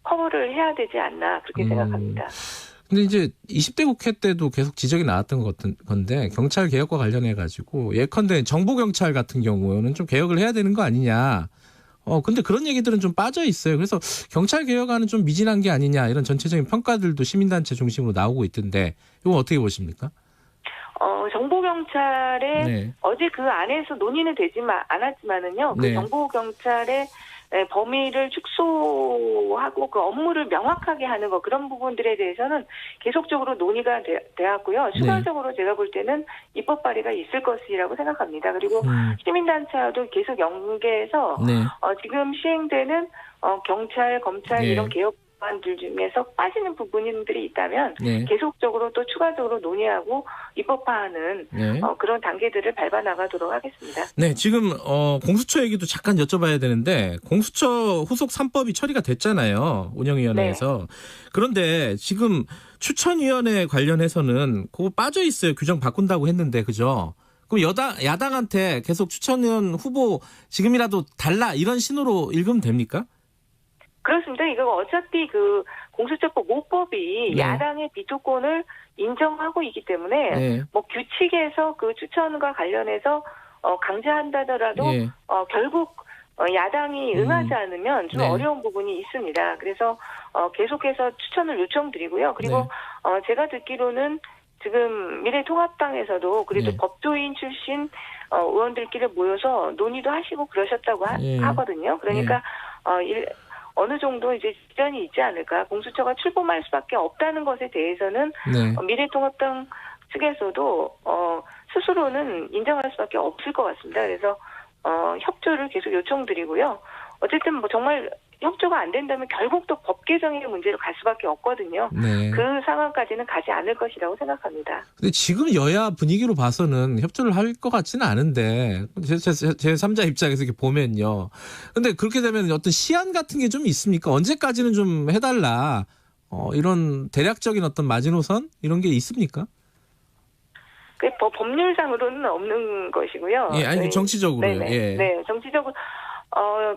커버를 해야 되지 않나 그렇게 생각합니다. 근데 이제 20대 국회 때도 계속 지적이 나왔던 건데 경찰 개혁과 관련해 가지고 예컨대 정보 경찰 같은 경우는 좀 개혁을 해야 되는 거 아니냐. 근데 그런 얘기들은 좀 빠져 있어요. 그래서 경찰 개혁안은 좀 미진한 게 아니냐 이런 전체적인 평가들도 시민단체 중심으로 나오고 있던데 이건 어떻게 보십니까? 정보경찰에 어제 그 안에서 논의는 되지만 않았지만은요. 그 정보경찰의 범위를 축소하고 그 업무를 명확하게 하는 거 그런 부분들에 대해서는 계속적으로 논의가 되었고요. 추가적으로 제가 볼 때는 입법 발의가 있을 것이라고 생각합니다. 그리고 시민단체와도 계속 연계해서 지금 시행되는 경찰, 검찰 이런 개혁 들 중에서 빠지는 부분들이 있다면 계속적으로 또 추가적으로 논의하고 입법화하는 그런 단계들을 밟아 나가도록 하겠습니다. 네, 지금 공수처 얘기도 잠깐 여쭤봐야 되는데 공수처 후속 3법이 처리가 됐잖아요. 운영위원회에서. 그런데 지금 추천위원회 관련해서는 그거 빠져 있어요. 규정 바꾼다고 했는데 그죠? 그럼 야당한테 계속 추천위원 후보 지금이라도 달라 이런 신호로 읽으면 됩니까? 그렇습니다. 이거 어차피 그 공수처법 5법이 야당의 비토권을 인정하고 있기 때문에 뭐 규칙에서 그 추천과 관련해서 강제한다더라도 결국 야당이 응하지 않으면 좀 어려운 부분이 있습니다. 그래서 계속해서 추천을 요청드리고요. 그리고 제가 듣기로는 지금 미래통합당에서도 그래도 법조인 출신 의원들끼리 모여서 논의도 하시고 그러셨다고 하거든요. 그러니까 어느 정도 이제 지전이 있지 않을까. 공수처가 출범할 수밖에 없다는 것에 대해서는 미래통합당 측에서도 스스로는 인정할 수밖에 없을 것 같습니다. 그래서 협조를 계속 요청드리고요. 어쨌든 뭐 정말 협조가 안 된다면 결국 또 법 개정의 문제로 갈 수밖에 없거든요. 그 상황까지는 가지 않을 것이라고 생각합니다. 근데 지금 여야 분위기로 봐서는 협조를 할 것 같지는 않은데 제 3자 입장에서 이렇게 보면요. 근데 그렇게 되면 어떤 시한 같은 게 좀 있습니까? 언제까지는 좀 해달라. 이런 대략적인 어떤 마지노선 이런 게 있습니까? 그 법률상으로는 없는 것이고요. 아니 정치적으로요. 네, 정치적으로.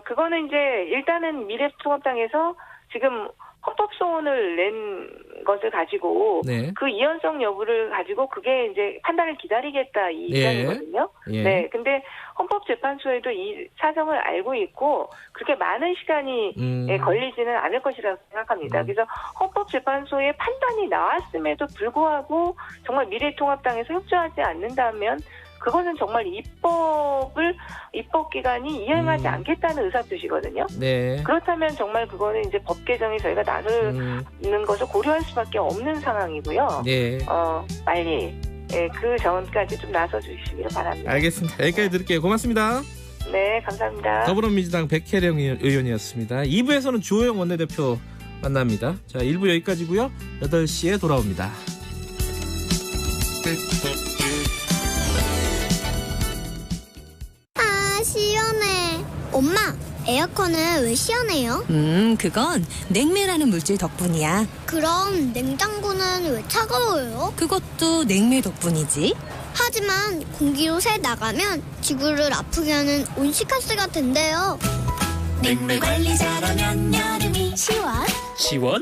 그거는 이제 일단은 미래통합당에서 지금 헌법소원을 낸 것을 가지고 그 이연성 여부를 가지고 그게 이제 판단을 기다리겠다 이 입장이거든요. 네, 근데 헌법재판소에도 이 사정을 알고 있고 그렇게 많은 시간이 걸리지는 않을 것이라고 생각합니다. 그래서 헌법재판소의 판단이 나왔음에도 불구하고 정말 미래통합당에서 협조하지 않는다면 그거는 정말 입법기관이 이행하지 않겠다는 의사표시거든요. 그렇다면 정말 그거는 이제 법 개정에 저희가 나서는 것을 고려할 수밖에 없는 상황이고요. 빨리 그 전까지 좀 나서 주시기를 바랍니다. 알겠습니다. 여기까지 드릴게요. 고맙습니다. 네, 감사합니다. 더불어민주당 백혜령 의원이었습니다. 2부에서는 주호영 원내대표 만납니다. 자, 1부 여기까지고요. 8시에 돌아옵니다. 시원해. 엄마, 에어컨은 왜 시원해요? 그건 냉매라는 물질 덕분이야. 그럼 냉장고는 왜 차가워요? 그것도 냉매 덕분이지. 하지만 공기로 새 나가면 지구를 아프게 하는 온실가스가 된대요. 냉매 관리 잘하면 여름이 시원? 시원해.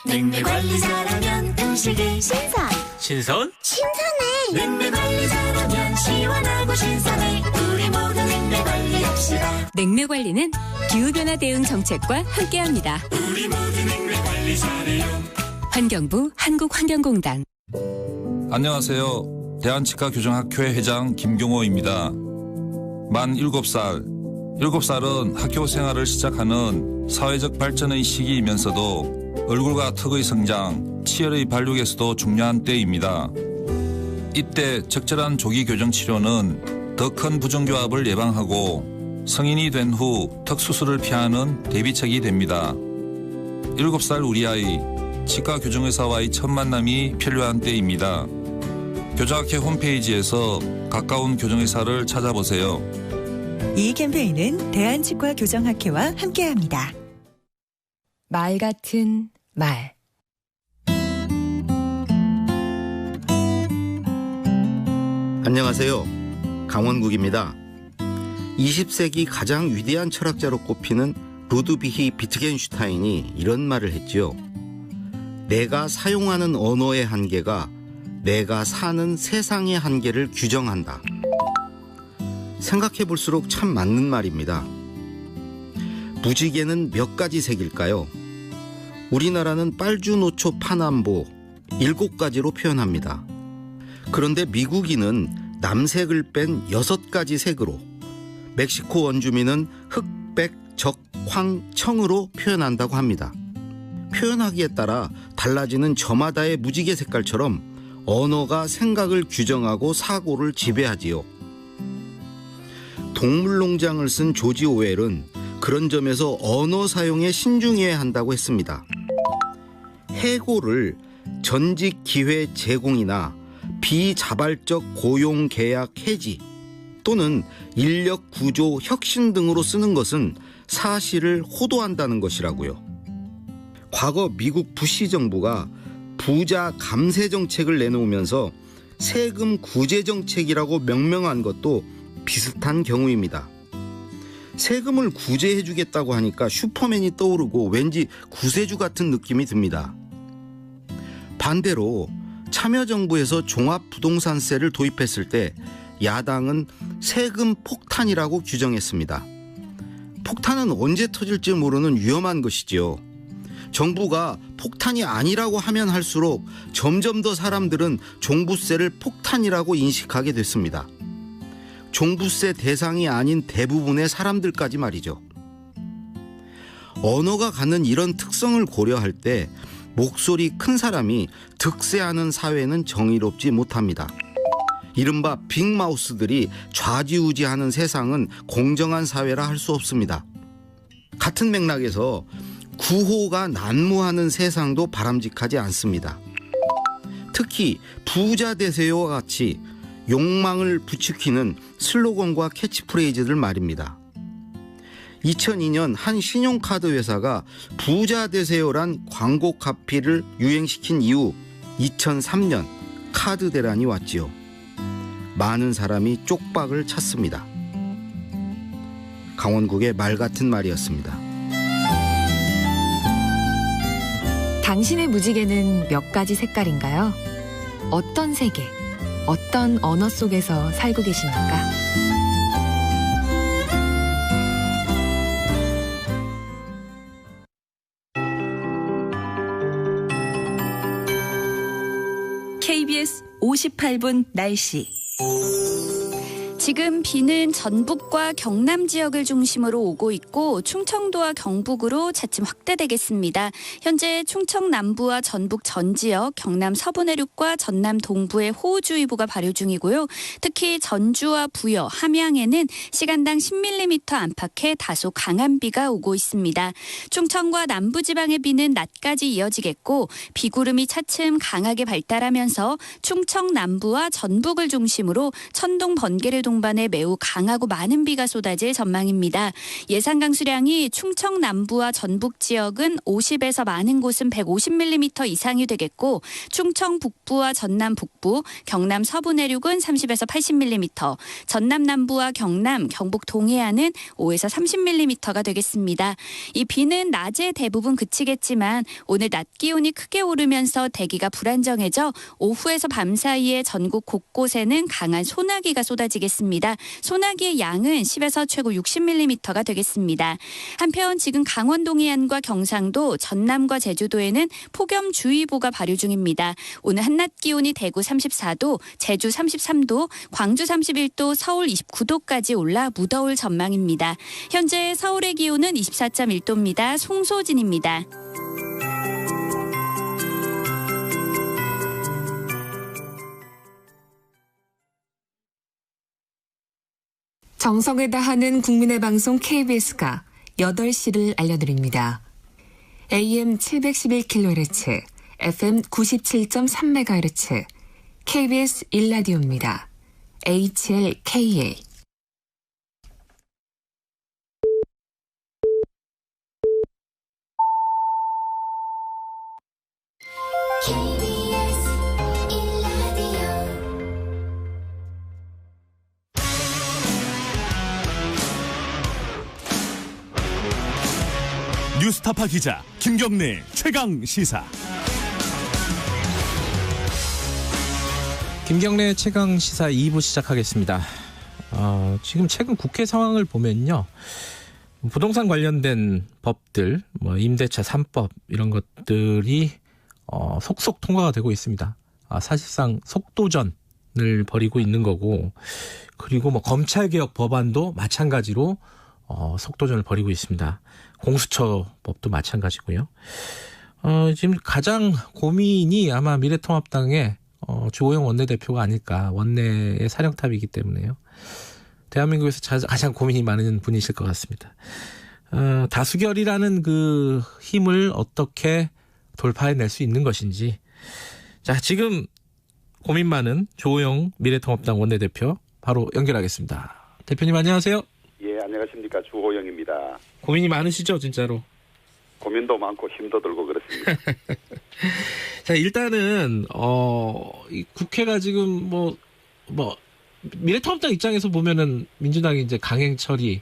냉매 관리 잘하면 음식이 신선해. 냉매 관리 잘하면 시원하고 신선해. 우리 모두 냉매 관리합시다. 냉매 관리는 기후변화 대응 정책과 함께합니다. 우리 모두 냉매 관리 잘해요. 환경부 한국환경공단. 안녕하세요. 대한치과교정학회 회장 김경호입니다. 만 7살. 7살은 학교 생활을 시작하는 사회적 발전의 시기이면서도 얼굴과 턱의 성장, 치열의 발육에서도 중요한 때입니다. 이때 적절한 조기 교정 치료는 더 큰 부정교합을 예방하고 성인이 된 후 턱수술을 피하는 대비책이 됩니다. 7살 우리 아이, 치과 교정의사와의 첫 만남이 필요한 때입니다. 교정학회 홈페이지에서 가까운 교정의사를 찾아보세요. 이 캠페인은 대한치과 교정학회와 함께합니다. 말 같은 말. 안녕하세요. 강원국입니다. 20세기 가장 위대한 철학자로 꼽히는 루드비히 비트겐슈타인이 이런 말을 했지요. 내가 사용하는 언어의 한계가 내가 사는 세상의 한계를 규정한다. 생각해 볼수록 참 맞는 말입니다. 무지개는 몇 가지 색일까요? 우리나라는 빨주노초 파남보 7가지로 표현합니다. 그런데 미국인은 남색을 뺀 6가지 색으로, 멕시코 원주민은 흑백, 적, 황, 청으로 표현한다고 합니다. 표현하기에 따라 달라지는 저마다의 무지개 색깔처럼 언어가 생각을 규정하고 사고를 지배하지요. 동물농장을 쓴 조지 오웰은 그런 점에서 언어 사용에 신중해야 한다고 했습니다. 해고를 전직 기회 제공이나 비자발적 고용 계약 해지 또는 인력 구조 혁신 등으로 쓰는 것은 사실을 호도한다는 것이라고요. 과거 미국 부시 정부가 부자 감세 정책을 내놓으면서 세금 구제 정책이라고 명명한 것도 비슷한 경우입니다. 세금을 구제해 주겠다고 하니까 슈퍼맨이 떠오르고 왠지 구세주 같은 느낌이 듭니다. 반대로 참여정부에서 종합부동산세를 도입했을 때 야당은 세금 폭탄이라고 규정했습니다. 폭탄은 언제 터질지 모르는 위험한 것이지요. 정부가 폭탄이 아니라고 하면 할수록 점점 더 사람들은 종부세를 폭탄이라고 인식하게 됐습니다. 종부세 대상이 아닌 대부분의 사람들까지 말이죠. 언어가 갖는 이런 특성을 고려할 때 목소리 큰 사람이 득세하는 사회는 정의롭지 못합니다. 이른바 빅마우스들이 좌지우지하는 세상은 공정한 사회라 할 수 없습니다. 같은 맥락에서 구호가 난무하는 세상도 바람직하지 않습니다. 특히 부자 되세요와 같이 욕망을 부추기는 슬로건과 캐치프레이즈들 말입니다. 2002년 한 신용카드 회사가 부자 되세요란 광고 카피를 유행시킨 이후 2003년 카드 대란이 왔지요. 많은 사람이 쪽박을 찼습니다. 강원국의 말 같은 말이었습니다. 당신의 무지개는 몇 가지 색깔인가요? 어떤 세계, 어떤 언어 속에서 살고 계십니까? KBS 58분 날씨. 지금 비는 전북과 경남 지역을 중심으로 오고 있고 충청도와 경북으로 차츰 확대되겠습니다. 현재 충청 남부와 전북 전 지역, 경남 서부 내륙과 전남 동부에 호우주의보가 발효 중이고요. 특히 전주와 부여, 함양에는 시간당 10mm 안팎의 다소 강한 비가 오고 있습니다. 충청과 남부지방의 비는 낮까지 이어지겠고 비구름이 차츰 강하게 발달하면서 충청 남부와 전북을 중심으로 천둥, 번개를 동반해 매우 강하고 많은 비가 쏟아질 전망입니다. 예상 강수량이 충청 남부와 전북 지역은 50에서 많은 곳은 150mm 이상이 되겠고 충청 북부와 전남 북부, 경남 서부 내륙은 30에서 80mm, 전남 남부와 경남, 경북 동해안은 5에서 30mm가 되겠습니다. 이 비는 낮에 대부분 그치겠지만 오늘 낮 기온이 크게 오르면서 대기가 불안정해져 오후에서 밤 사이에 전국 곳곳에는 강한 소나기가 쏟아지겠습니다. 소나기의 양은 10에서 최고 60mm가 되겠습니다. 한편 지금 강원 동해안과 경상도, 전남과 제주도에는 폭염주의보가 발효 중입니다. 오늘 한낮 기온이 대구 34도, 제주 33도, 광주 31도, 서울 29도까지 올라 무더울 전망입니다. 현재 서울의 기온은 24.1도입니다. 송소진입니다. 정성을 다하는 국민의 방송 KBS가 8시를 알려드립니다. AM 711kHz, FM 97.3MHz, KBS 1라디오입니다. HLKA. 뉴스타파 기자 김경래 최강 시사. 김경래 최강 시사 2부 시작하겠습니다. 지금 최근 국회 상황을 보면요, 부동산 관련된 법들, 임대차 3법 이런 것들이 속속 통과가 되고 있습니다. 사실상 속도전을 벌이고 있는 거고, 그리고 검찰개혁 법안도 마찬가지로 속도전을 벌이고 있습니다. 공수처법도 마찬가지고요. 지금 가장 고민이 아마 미래통합당의 주호영 원내대표가 아닐까. 원내의 사령탑이기 때문에요. 대한민국에서 가장 고민이 많은 분이실 것 같습니다. 다수결이라는 그 힘을 어떻게 돌파해낼 수 있는 것인지. 자, 지금 고민 많은 주호영 미래통합당 원내대표 바로 연결하겠습니다. 대표님 안녕하세요. 예, 안녕하십니까. 주호영입니다. 고민이 많으시죠, 진짜로? 고민도 많고 힘도 들고 그렇습니다. 자, 일단은 이 국회가 지금 미래통합당 입장에서 보면은 민주당이 이제 강행 처리,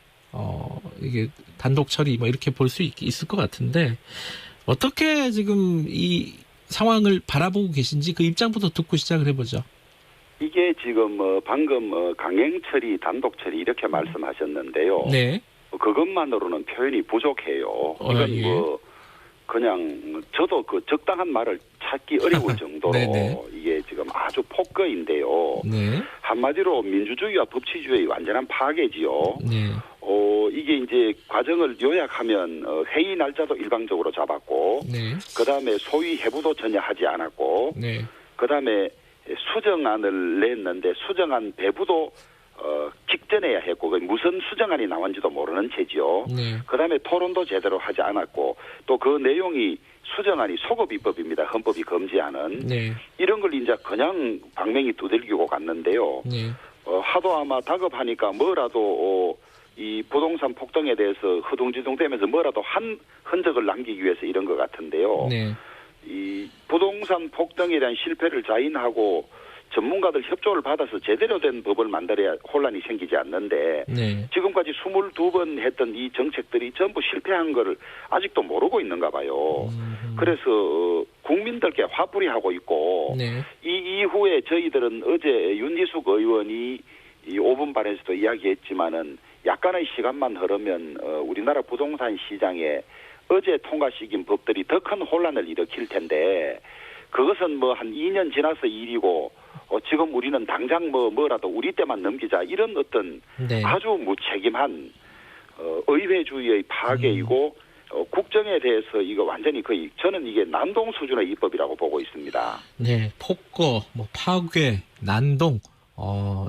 이게 단독 처리 이렇게 볼 수 있을 것 같은데, 어떻게 지금 이 상황을 바라보고 계신지 그 입장부터 듣고 시작을 해보죠. 이게 지금 방금 강행 처리, 단독 처리 이렇게 말씀하셨는데요. 네. 그것만으로는 표현이 부족해요. 이건 그냥 저도 그 적당한 말을 찾기 어려울 정도로 이게 지금 아주 폭거인데요. 네. 한마디로 민주주의와 법치주의의 완전한 파괴지요. 네. 이게 이제 과정을 요약하면 회의 날짜도 일방적으로 잡았고, 네. 그다음에 소위 해부도 전혀 하지 않았고, 네. 그다음에 수정안을 냈는데 수정안 배부도 직전해야 했고, 무슨 수정안이 나온지도 모르는 채지요. 네. 그다음에 토론도 제대로 하지 않았고, 또 그 내용이 수정안이 소급입법입니다. 헌법이 금지하는. 네. 이런 걸 이제 그냥 방맹이 두들기고 갔는데요. 네. 하도 아마 다급하니까 뭐라도 이 부동산 폭등에 대해서 허둥지둥되면서 뭐라도 한 흔적을 남기기 위해서 이런 것 같은데요. 네. 이 부동산 폭등에 대한 실패를 자인하고 전문가들 협조를 받아서 제대로 된 법을 만들어야 혼란이 생기지 않는데, 네. 지금까지 22번 했던 이 정책들이 전부 실패한 거를 아직도 모르고 있는가 봐요. 그래서 국민들께 화풀이하고 있고, 네. 이 이후에 저희들은 어제 윤희숙 의원이 이 5분 발언에서도 이야기했지만은 약간의 시간만 흐르면 우리나라 부동산 시장에 어제 통과시킨 법들이 더 큰 혼란을 일으킬 텐데, 그것은 한 2년 지나서 일이고, 지금 우리는 당장 뭐라도 우리 때만 넘기자, 이런 어떤 네. 아주 무책임한 의회주의의 파괴이고, 국정에 대해서 이거 완전히 거의 저는 이게 난동 수준의 입법이라고 보고 있습니다. 네, 폭거, 파괴, 난동,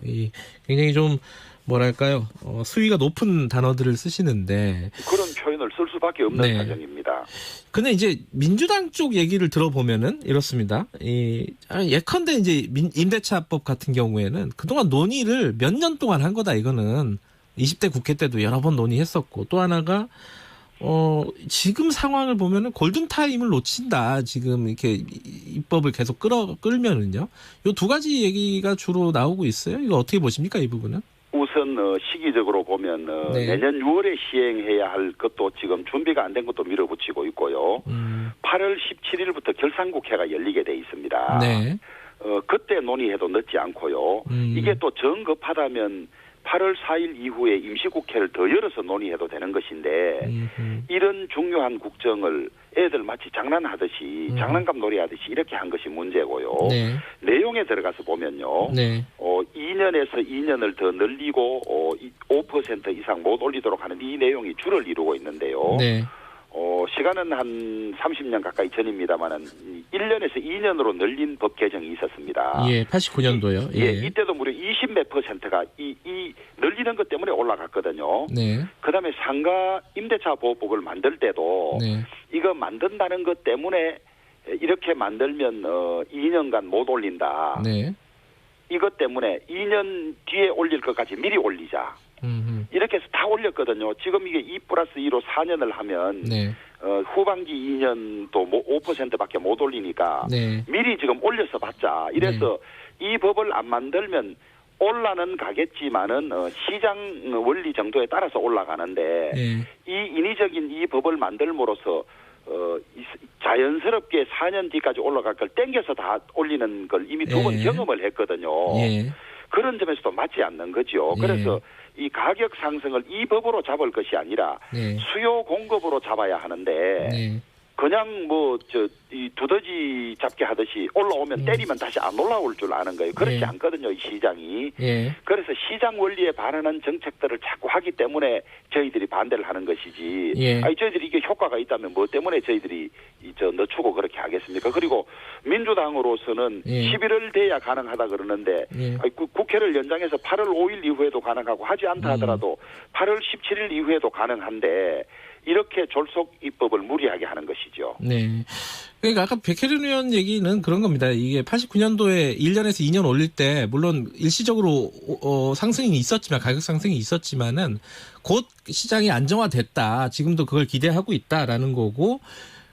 이 굉장히 좀 뭐랄까요, 수위가 높은 단어들을 쓰시는데 그런 표현을 쓸 수밖에 없는 네. 사정입니다. 근데 이제 민주당 쪽 얘기를 들어보면은 이렇습니다. 예컨대 이제 임대차법 같은 경우에는 그동안 논의를 몇 년 동안 한 거다. 이거는 20대 국회 때도 여러 번 논의했었고, 또 하나가 지금 상황을 보면은 골든타임을 놓친다. 지금 이렇게 입법을 계속 끌면은요. 요 두 가지 얘기가 주로 나오고 있어요. 이거 어떻게 보십니까, 이 부분은? 우선 시기적으로 보면 네. 내년 6월에 시행해야 할 것도 지금 준비가 안 된 것도 밀어붙이고 있고요. 8월 17일부터 결산국회가 열리게 돼 있습니다. 네. 그때 논의해도 늦지 않고요. 이게 또 정급하다면 8월 4일 이후에 임시국회를 더 열어서 논의해도 되는 것인데, 이런 중요한 국정을 애들 마치 장난하듯이 장난감 놀이하듯이 이렇게 한 것이 문제고요. 네. 내용에 들어가서 보면요. 네. 2년에서 2년을 더 늘리고 5% 이상 못 올리도록 하는 이 내용이 주를 이루고 있는데요. 네. 시간은 한 30년 가까이 전입니다만은 1년에서 2년으로 늘린 법 개정이 있었습니다. 예, 89년도요. 예, 이때도 무려 20몇 %가 이 늘린 올리는 것 때문에 올라갔거든요. 네. 그다음에 상가 임대차 보호법을 만들 때도 네. 이거 만든다는 것 때문에 이렇게 만들면 2년간 못 올린다. 네. 이것 때문에 2년 뒤에 올릴 것까지 미리 올리자. 이렇게 해서 다 올렸거든요. 지금 이게 2+2로 4년을 하면 네. 후반기 2년도 5%밖에 못 올리니까 네. 미리 지금 올려서 받자. 이래서 이 법을 안 만들면 올라는 가겠지만은 시장 원리 정도에 따라서 올라가는데 이 인위적인 이 법을 만들므로써 자연스럽게 4년 뒤까지 올라갈 걸 땡겨서 다 올리는 걸 이미 두 번 경험을 했거든요. 그런 점에서도 맞지 않는 거죠. 그래서 이 가격 상승을 이 법으로 잡을 것이 아니라 수요 공급으로 잡아야 하는데 그냥 이 두더지 잡게 하듯이 올라오면 때리면 다시 안 올라올 줄 아는 거예요. 그렇지 않거든요, 이 시장이. 그래서 시장 원리에 반하는 정책들을 자꾸 하기 때문에 저희들이 반대를 하는 것이지. 아니, 저희들이 이게 효과가 있다면 뭐 때문에 저희들이 늦추고 그렇게 하겠습니까? 그리고 민주당으로서는 11월 돼야 가능하다 그러는데 아니, 국회를 연장해서 8월 5일 이후에도 가능하고 하지 않다 하더라도 8월 17일 이후에도 가능한데 이렇게 졸속 입법을 무리하게 하는 것이죠. 네. 그러니까 아까 백혜련 의원 얘기는 그런 겁니다. 이게 89년도에 1년에서 2년 올릴 때 물론 일시적으로 상승이 있었지만 가격 상승이 있었지만은 곧 시장이 안정화됐다. 지금도 그걸 기대하고 있다라는 거고.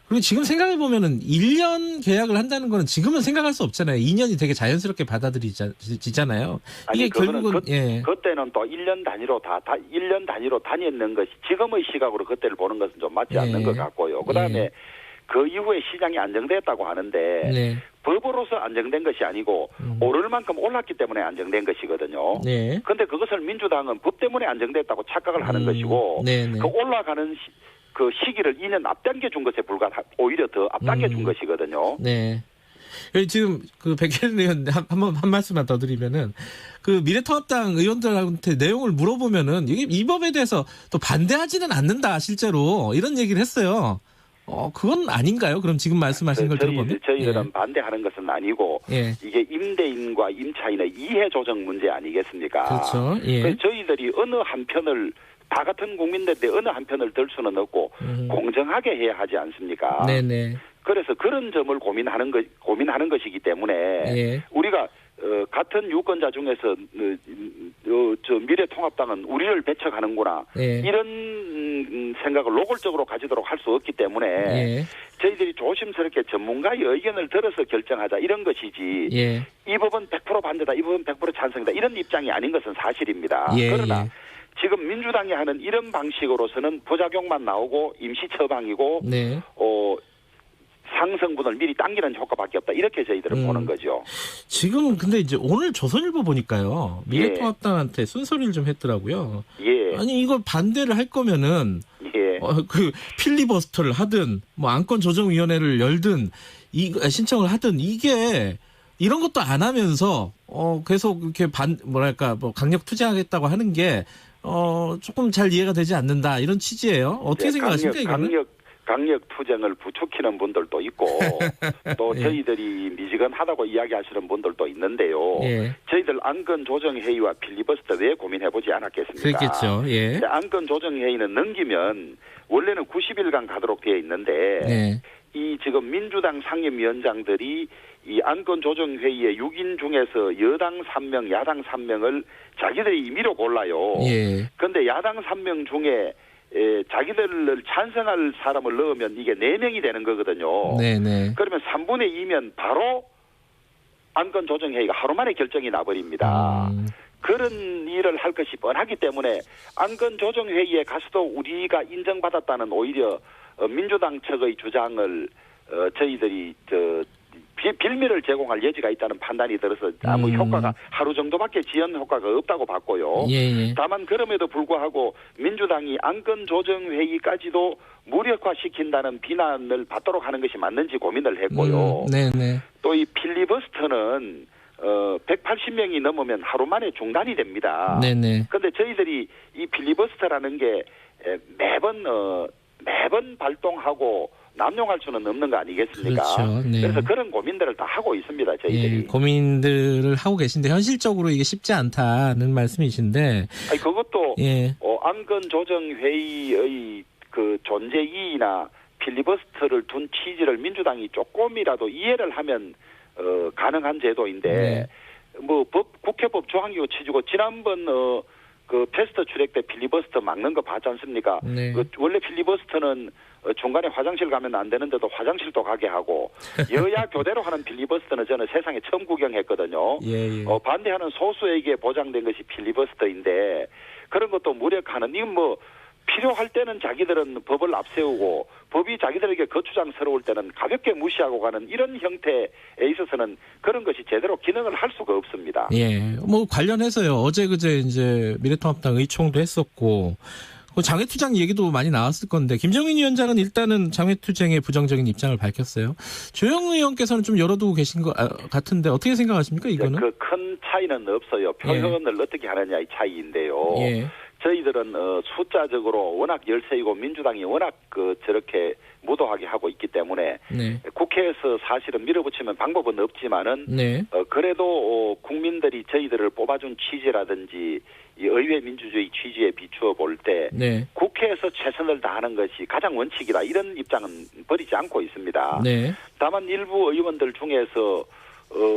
그리고 지금 생각해 보면은 1년 계약을 한다는 거는 지금은 생각할 수 없잖아요. 2년이 되게 자연스럽게 받아들이잖아요. 이게 결국은 그때는 또 1년 단위로 1년 단위로 다녔는 것이 지금의 시각으로 그때를 보는 것은 좀 맞지 않는 것 같고요. 그다음에 그 이후에 시장이 안정됐다고 하는데 법으로서 안정된 것이 아니고 오를 만큼 올랐기 때문에 안정된 것이거든요. 그런데 그것을 민주당은 법 때문에 안정됐다고 착각을 하는 것이고 그 올라가는 그 시기를 2년 앞당겨 준 것에 불과하다. 오히려 더 앞당겨 준 것이거든요. 네. 지금 그 백혜련 의원 한 말씀만 더 드리면은 그 미래통합당 의원들한테 내용을 물어보면은 이 법에 대해서 또 반대하지는 않는다 실제로 이런 얘기를 했어요. 그건 아닌가요? 그럼 지금 말씀하신 걸 들어보면 저희들은 반대하는 것은 아니고 이게 임대인과 임차인의 이해 조정 문제 아니겠습니까? 그렇죠. 그래서 저희들이 어느 한편을 다 같은 국민들인데 어느 한편을 들 수는 없고 공정하게 해야 하지 않습니까? 네네. 그래서 그런 점을 고민하는 것이기 때문에 우리가 같은 유권자 중에서 미래통합당은 우리를 배척하는구나 이런 생각을 노골적으로 가지도록 할 수 없기 때문에 저희들이 조심스럽게 전문가의 의견을 들어서 결정하자 이런 것이지 이 법은 100% 반대다, 이 법은 100% 찬성이다 이런 입장이 아닌 것은 사실입니다. 그러나 지금 민주당이 하는 이런 방식으로서는 부작용만 나오고 임시 처방이고 상승분을 미리 당기는 효과밖에 없다. 이렇게 저희들은 보는 거죠. 지금 근데 이제 오늘 조선일보 보니까요. 미래통합당한테 순서리를 좀 했더라고요. 아니 이걸 반대를 할 거면은 그 필리버스터를 하든 뭐 안건조정위원회를 열든 신청을 하든 이게 이런 것도 안 하면서 계속 이렇게 강력 투쟁하겠다고 하는 게 조금 잘 이해가 되지 않는다 이런 취지예요. 어떻게 생각하십니까 이거는? 강력 투쟁을 부추기는 분들도 있고 또 저희들이 미지근하다고 이야기하시는 분들도 있는데요. 저희들 안건조정회의와 필리버스터 왜 고민해보지 않았겠습니까? 그렇겠죠. 안건조정회의는 넘기면 원래는 90일간 가도록 되어 있는데 이 지금 민주당 상임위원장들이 이 안건조정회의의 6인 중에서 여당 3명, 야당 3명을 자기들이 임의로 골라요. 그런데 야당 3명 중에 자기들을 찬성할 사람을 넣으면 이게 4명이 되는 거거든요. 그러면 3분의 2면 바로 안건조정회의가 하루 만에 결정이 나버립니다. 그런 일을 할 것이 뻔하기 때문에 안건조정회의에 가서도 우리가 인정받았다는 오히려 민주당 측의 주장을 저희들이 빌미를 제공할 여지가 있다는 판단이 들어서 아무 효과가 하루 정도밖에 지연 효과가 없다고 봤고요. 다만 그럼에도 불구하고 민주당이 안건조정회의까지도 무력화시킨다는 비난을 받도록 하는 것이 맞는지 고민을 했고요. 또 이 필리버스터는 180명이 넘으면 하루 만에 중단이 됩니다. 그런데 저희들이 이 필리버스터라는 게 매번 발동하고 남용할 수는 없는 거 아니겠습니까? 그렇죠. 네. 그래서 그런 고민들을 다 하고 있습니다. 저희들이. 예, 고민들을 하고 계신데 현실적으로 이게 쉽지 않다는 말씀이신데. 아니, 그것도 예. 안건조정회의의 그 존재이나 필리버스터를 둔 취지를 민주당이 조금이라도 이해를 하면 가능한 제도인데 네. 뭐 국회법 조항기구 취지고 지난번 그 패스트 트랙 때 필리버스터 막는 거 봤지 않습니까? 네. 그 원래 필리버스터는 중간에 화장실 가면 안 되는데도 화장실도 가게 하고 여야 교대로 하는 필리버스터는 저는 세상에 처음 구경했거든요. 예. 반대하는 소수에게 보장된 것이 필리버스터인데 그런 것도 무력하는 이건 뭐 필요할 때는 자기들은 법을 앞세우고 법이 자기들에게 거추장스러울 때는 가볍게 무시하고 가는 이런 형태에 있어서는 그런 것이 제대로 기능을 할 수가 없습니다. 예. 뭐 관련해서요. 어제 그제 이제 미래통합당 의총도 했었고 장외투쟁 얘기도 많이 나왔을 건데 김정인 위원장은 일단은 장외투쟁에 부정적인 입장을 밝혔어요. 조영 의원께서는 좀 열어두고 계신 것 같은데 어떻게 생각하십니까 이거는? 그 큰 차이는 없어요. 표현을 어떻게 하느냐의 차이인데요. 예. 저희들은 숫자적으로 워낙 열세이고 민주당이 워낙 저렇게 무도하게 하고 있기 때문에 네. 국회에서 사실은 밀어붙이면 방법은 없지만은 네. 그래도 국민들이 저희들을 뽑아준 취지라든지 이 의회 민주주의 취지에 비추어 볼 때 네. 국회에서 최선을 다하는 것이 가장 원칙이다 이런 입장은 버리지 않고 있습니다. 네. 다만 일부 의원들 중에서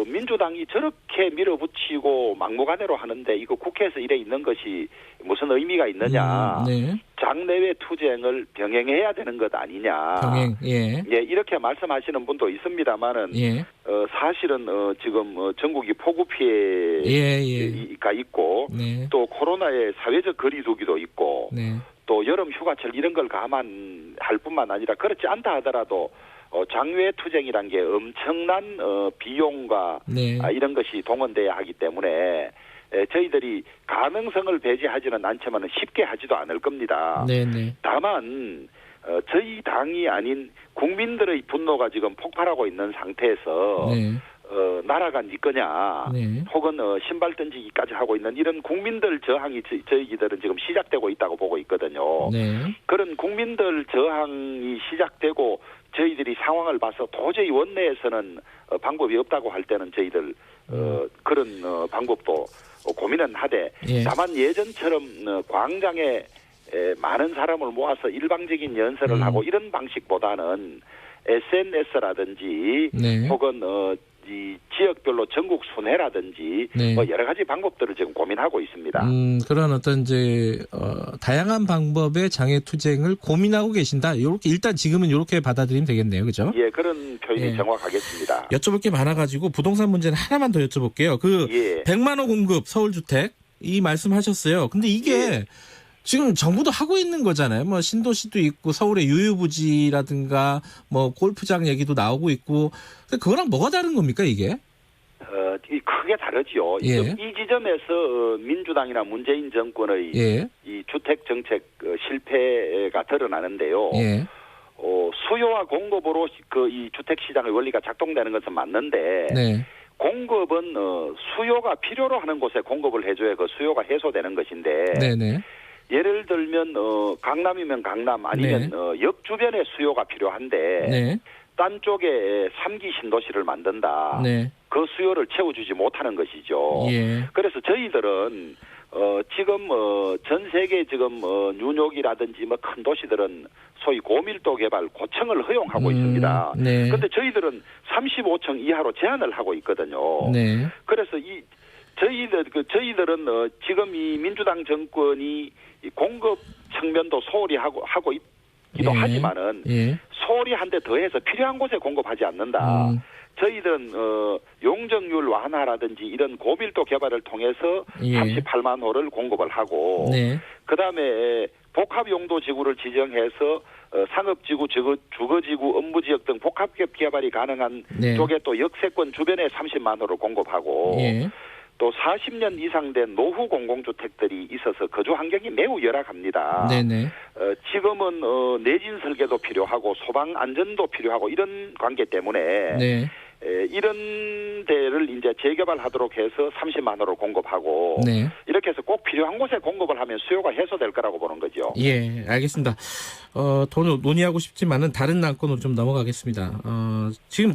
민주당이 저렇게 밀어붙이고 막무가내로 하는데 이거 국회에서 이래 있는 것이 무슨 의미가 있느냐. 네. 장내외 투쟁을 병행해야 되는 것 아니냐. 병행. 예. 예, 이렇게 말씀하시는 분도 있습니다만은 예. 사실은 지금 전국이 폭우 피해가 있고 네. 또 코로나의 사회적 거리두기도 있고 네. 또 여름 휴가철 이런 걸 감안할 뿐만 아니라 그렇지 않다 하더라도 장외 투쟁이란 게 엄청난 비용과 네. 이런 것이 동원돼야 하기 때문에 저희들이 가능성을 배제하지는 않지만 쉽게 하지도 않을 겁니다. 네네. 다만 저희 당이 아닌 국민들의 분노가 지금 폭발하고 있는 상태에서 네. 나라가 네 거냐 네. 혹은 신발 던지기까지 하고 있는 이런 국민들 저항이 저희들은 지금 시작되고 있다고 보고 있거든요. 네. 그런 국민들 저항이 시작되고 저희들이 상황을 봐서 도저히 원내에서는 방법이 없다고 할 때는 저희들 그런 방법도 고민은 하되 예. 다만 예전처럼 광장에 많은 사람을 모아서 일방적인 연설을 하고 이런 방식보다는 SNS라든지 네. 혹은 이 지역별로 전국 순회라든지 네. 뭐 여러 가지 방법들을 지금 고민하고 있습니다. 그런 어떤 이제 다양한 방법의 장애 투쟁을 고민하고 계신다. 요렇게 일단 지금은 이렇게 받아들이면 되겠네요, 그죠? 예, 그런 표현이 예. 정확하겠습니다. 여쭤볼 게 많아가지고 부동산 문제는 하나만 더 여쭤볼게요. 예. 100만 원 공급 서울주택 이 말씀하셨어요. 근데 이게 예. 지금 정부도 하고 있는 거잖아요. 뭐 신도시도 있고 서울의 유유부지라든가 뭐 골프장 얘기도 나오고 있고. 근데 그거랑 뭐가 다른 겁니까 이게? 크게 다르지요. 예. 이 지점에서 민주당이나 문재인 정권의 예. 이 주택 정책 실패가 드러나는데요. 예. 수요와 공급으로 이 주택 시장의 원리가 작동되는 것은 맞는데 네. 공급은 수요가 필요로 하는 곳에 공급을 해줘야 그 수요가 해소되는 것인데. 네네. 예를 들면 강남이면 강남 아니면 역 주변에 수요가 필요한데 네. 딴 쪽에 3기 신도시를 만든다. 네. 그 수요를 채워주지 못하는 것이죠. 예. 그래서 저희들은 지금 전 세계 지금 뉴욕이라든지 뭐 큰 도시들은 소위 고밀도 개발 고층을 허용하고 있습니다. 네. 그런데 저희들은 35층 이하로 제한을 하고 있거든요. 네. 그래서 저희들은 지금 이 민주당 정권이 이 공급 측면도 소홀히 하고 있기도 예. 하지만은 예. 소홀히 한 대 더해서 필요한 곳에 공급하지 않는다. 저희들은 용적률 완화라든지 이런 고밀도 개발을 통해서 예. 38만 호를 공급을 하고 네. 그다음에 복합용도 지구를 지정해서 상업지구, 주거지구, 업무지역 등 복합 개발이 가능한 네. 쪽에 또 역세권 주변에 30만 호를 공급하고 예. 또 40년 이상 된 노후 공공주택들이 있어서 거주 환경이 매우 열악합니다. 네네. 지금은 내진 설계도 필요하고 소방 안전도 필요하고 이런 관계 때문에 네. 이런 데를 이제 재개발하도록 해서 30만 원으로 공급하고 네. 이렇게 해서 꼭 필요한 곳에 공급을 하면 수요가 해소될 거라고 보는 거죠. 예, 알겠습니다. 더 논의하고 싶지만은 다른 안건으로 좀 넘어가겠습니다. 지금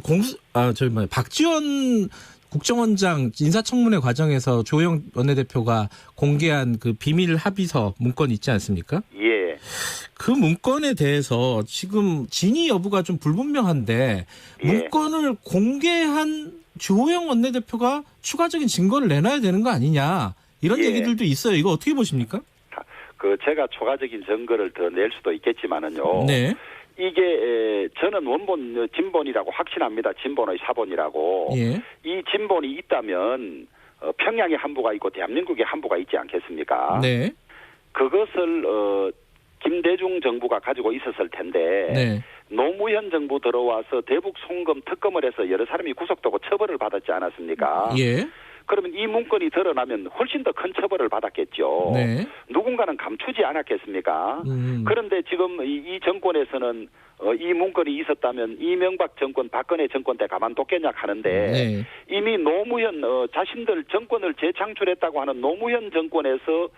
박지원 국정원장 인사청문회 과정에서 조영 원내대표가 공개한 그 비밀 합의서 문건 있지 않습니까? 예. 그 문건에 대해서 지금 진위 여부가 좀 불분명한데 예. 문건을 공개한 조영 원내대표가 추가적인 증거를 내놔야 되는 거 아니냐 이런 예. 얘기들도 있어요. 이거 어떻게 보십니까? 제가 추가적인 증거를 더 낼 수도 있겠지만은요. 네. 이게 저는 원본 진본이라고 확신합니다. 진본의 사본이라고. 예. 이 진본이 있다면 평양에 한부가 있고 대한민국에 한부가 있지 않겠습니까? 네. 그것을 김대중 정부가 가지고 있었을 텐데 네. 노무현 정부 들어와서 대북 송금 특검을 해서 여러 사람이 구속되고 처벌을 받았지 않았습니까? 예. 그러면 이 문건이 드러나면 훨씬 더 큰 처벌을 받았겠죠. 네. 누군가는 감추지 않았겠습니까? 그런데 지금 이 정권에서는 이 문건이 있었다면 이명박 정권, 박근혜 정권 때 가만뒀겠냐 하는데 네. 이미 노무현 자신들 정권을 재창출했다고 하는 노무현 정권에서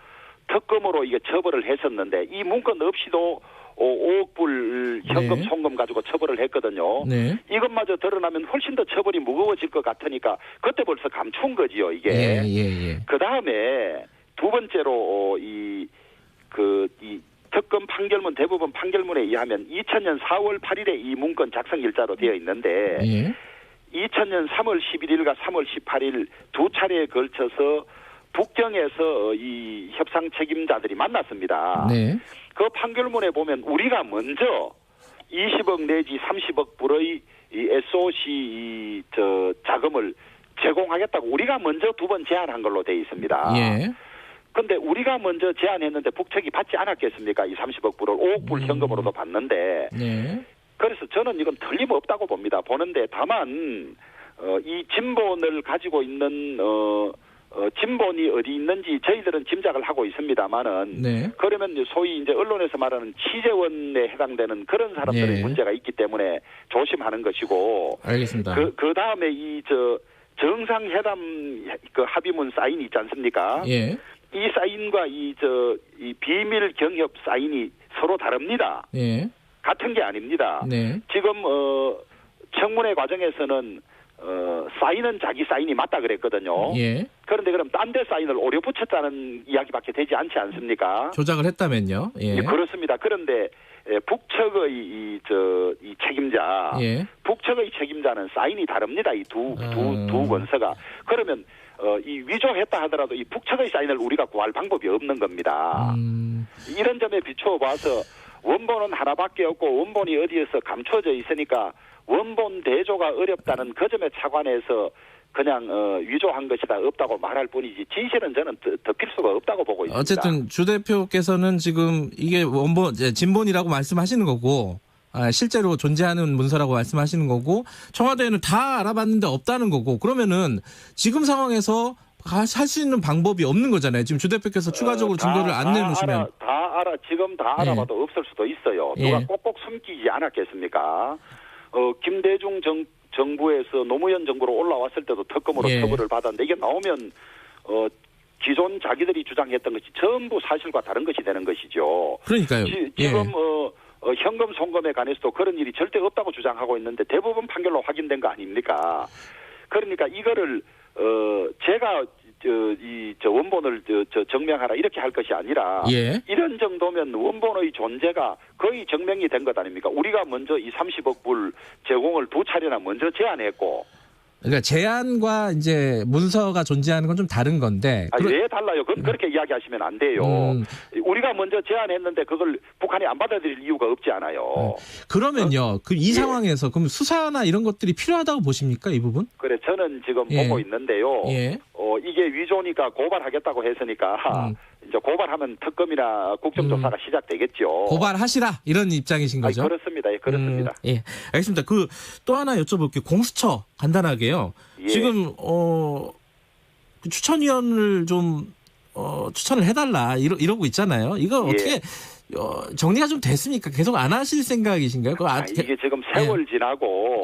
특검으로 이게 처벌을 했었는데 이 문건 없이도 5억 불 현금 네. 송금 가지고 처벌을 했거든요. 네. 이것마저 드러나면 훨씬 더 처벌이 무거워질 것 같으니까 그때 벌써 감춘 거지요, 이게. 예. 그 다음에 두 번째로 이 특검 판결문 대부분 판결문에 의하면 2000년 4월 8일에 이 문건 작성 일자로 되어 있는데 예. 2000년 3월 11일과 3월 18일 두 차례에 걸쳐서 북경에서 이 협상 책임자들이 만났습니다. 네. 그 판결문에 보면 우리가 먼저 20억 내지 30억 불의 이 SOC 자금을 제공하겠다고 우리가 먼저 두 번 제안한 걸로 되어 있습니다. 예. 근데 우리가 먼저 제안했는데 북측이 받지 않았겠습니까? 이 30억 불을 5억 불 현금으로도 받는데. 네. 그래서 저는 이건 틀림없다고 봅니다. 보는데 다만 이 진본을 가지고 있는 진본이 어디 있는지 저희들은 짐작을 하고 있습니다만은 네. 그러면 소위 이제 언론에서 말하는 취재원에 해당되는 그런 사람들의 네. 문제가 있기 때문에 조심하는 것이고. 알겠습니다. 그 다음에 정상회담 그 합의문 사인이 있지 않습니까? 예. 이 사인과 이 비밀 경협 사인이 서로 다릅니다. 예. 같은 게 아닙니다. 네. 지금 청문회 과정에서는 사인은 자기 사인이 맞다 그랬거든요. 예. 그런데 그럼 딴 데 사인을 오려 붙였다는 이야기밖에 되지 않지 않습니까? 조작을 했다면요. 예. 예, 그렇습니다. 그런데 북측의 이 책임자, 예. 북측의 책임자는 사인이 다릅니다. 이 두 원서가. 그러면 이 위조했다 하더라도 이 북측의 사인을 우리가 구할 방법이 없는 겁니다. 이런 점에 비추어 봐서 원본은 하나밖에 없고 원본이 어디에서 감춰져 있으니까 원본 대조가 어렵다는 그 점에 착안해서 그냥 위조한 것이다 없다고 말할 뿐이지 진실은 저는 덮일 수가 없다고 보고 있습니다. 어쨌든 주 대표께서는 지금 이게 원본 진본이라고 말씀하시는 거고 실제로 존재하는 문서라고 말씀하시는 거고 청와대에는 다 알아봤는데 없다는 거고 그러면은 지금 상황에서 할 수 있는 방법이 없는 거잖아요. 지금 주 대표께서 추가적으로 증거를 안 내놓으시면 지금 다 알아봐도 없을 수도 있어요. 누가 꼭꼭 숨기지 않았겠습니까? 김대중 정부에서 노무현 정부로 올라왔을 때도 특검으로 처벌을 받았는데 이게 나오면 기존 자기들이 주장했던 것이 전부 사실과 다른 것이 되는 것이죠. 그러니까요. 지금 현금 송금에 관해서도 그런 일이 절대 없다고 주장하고 있는데 대부분 판결로 확인된 거 아닙니까? 그러니까 이거를 제가 원본을 증명하라 이렇게 할 것이 아니라 이런 정도면 원본의 존재가 거의 증명이 된 것 아닙니까? 우리가 먼저 이 30억 불 제공을 두 차례나 먼저 제안했고. 그러니까 제안과 이제 문서가 존재하는 건 좀 다른 건데. 왜 달라요? 그렇게 이야기하시면 안 돼요. 우리가 먼저 제안했는데 그걸 북한이 안 받아들일 이유가 없지 않아요. 그러면요. 이 상황에서 그럼 수사나 이런 것들이 필요하다고 보십니까? 이 부분? 그래 저는 지금 보고 있는데요. 이게 위조니까 고발하겠다고 했으니까 이제 고발하면 특검이나 국정조사가 시작되겠죠. 고발하시라 이런 입장이신 거죠? 그렇습니다. 그렇습니다. 알겠습니다. 또 하나 여쭤볼게요. 공수처 간단하게요. 지금 추천위원을 좀 추천을 해달라 이러고 있잖아요. 이거 어떻게 정리가 좀 됐습니까? 계속 안 하실 생각이신가요? 이게 지금 세월 지나고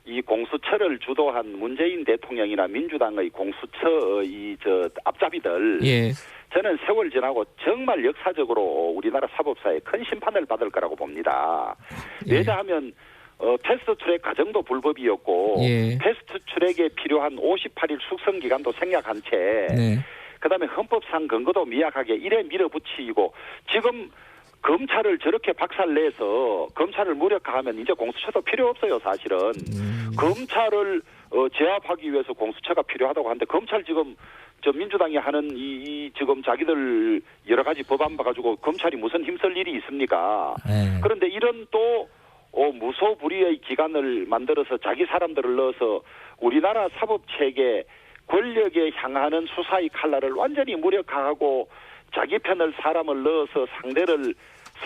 이 공수처를 주도한 문재인 대통령이나 민주당의 공수처 앞잡이들 예. 저는 세월 지나고 정말 역사적으로 우리나라 사법사에 큰 심판을 받을 거라고 봅니다. 예. 왜냐하면 패스트트랙 과정도 불법이었고 예. 패스트트랙에 필요한 58일 숙성 기간도 생략한 채 네. 그다음에 헌법상 근거도 미약하게 이래 밀어붙이고 지금 검찰을 저렇게 박살내서 검찰을 무력화하면 이제 공수처도 필요 없어요, 사실은. 검찰을 제압하기 위해서 공수처가 필요하다고 하는데 검찰 지금 저 민주당이 하는 이 지금 자기들 여러 가지 법안 봐가지고 검찰이 무슨 힘쓸 일이 있습니까? 그런데 이런 또 무소불위의 기관을 만들어서 자기 사람들을 넣어서 우리나라 사법체계 권력에 향하는 수사의 칼날을 완전히 무력화하고 자기 편을 사람을 넣어서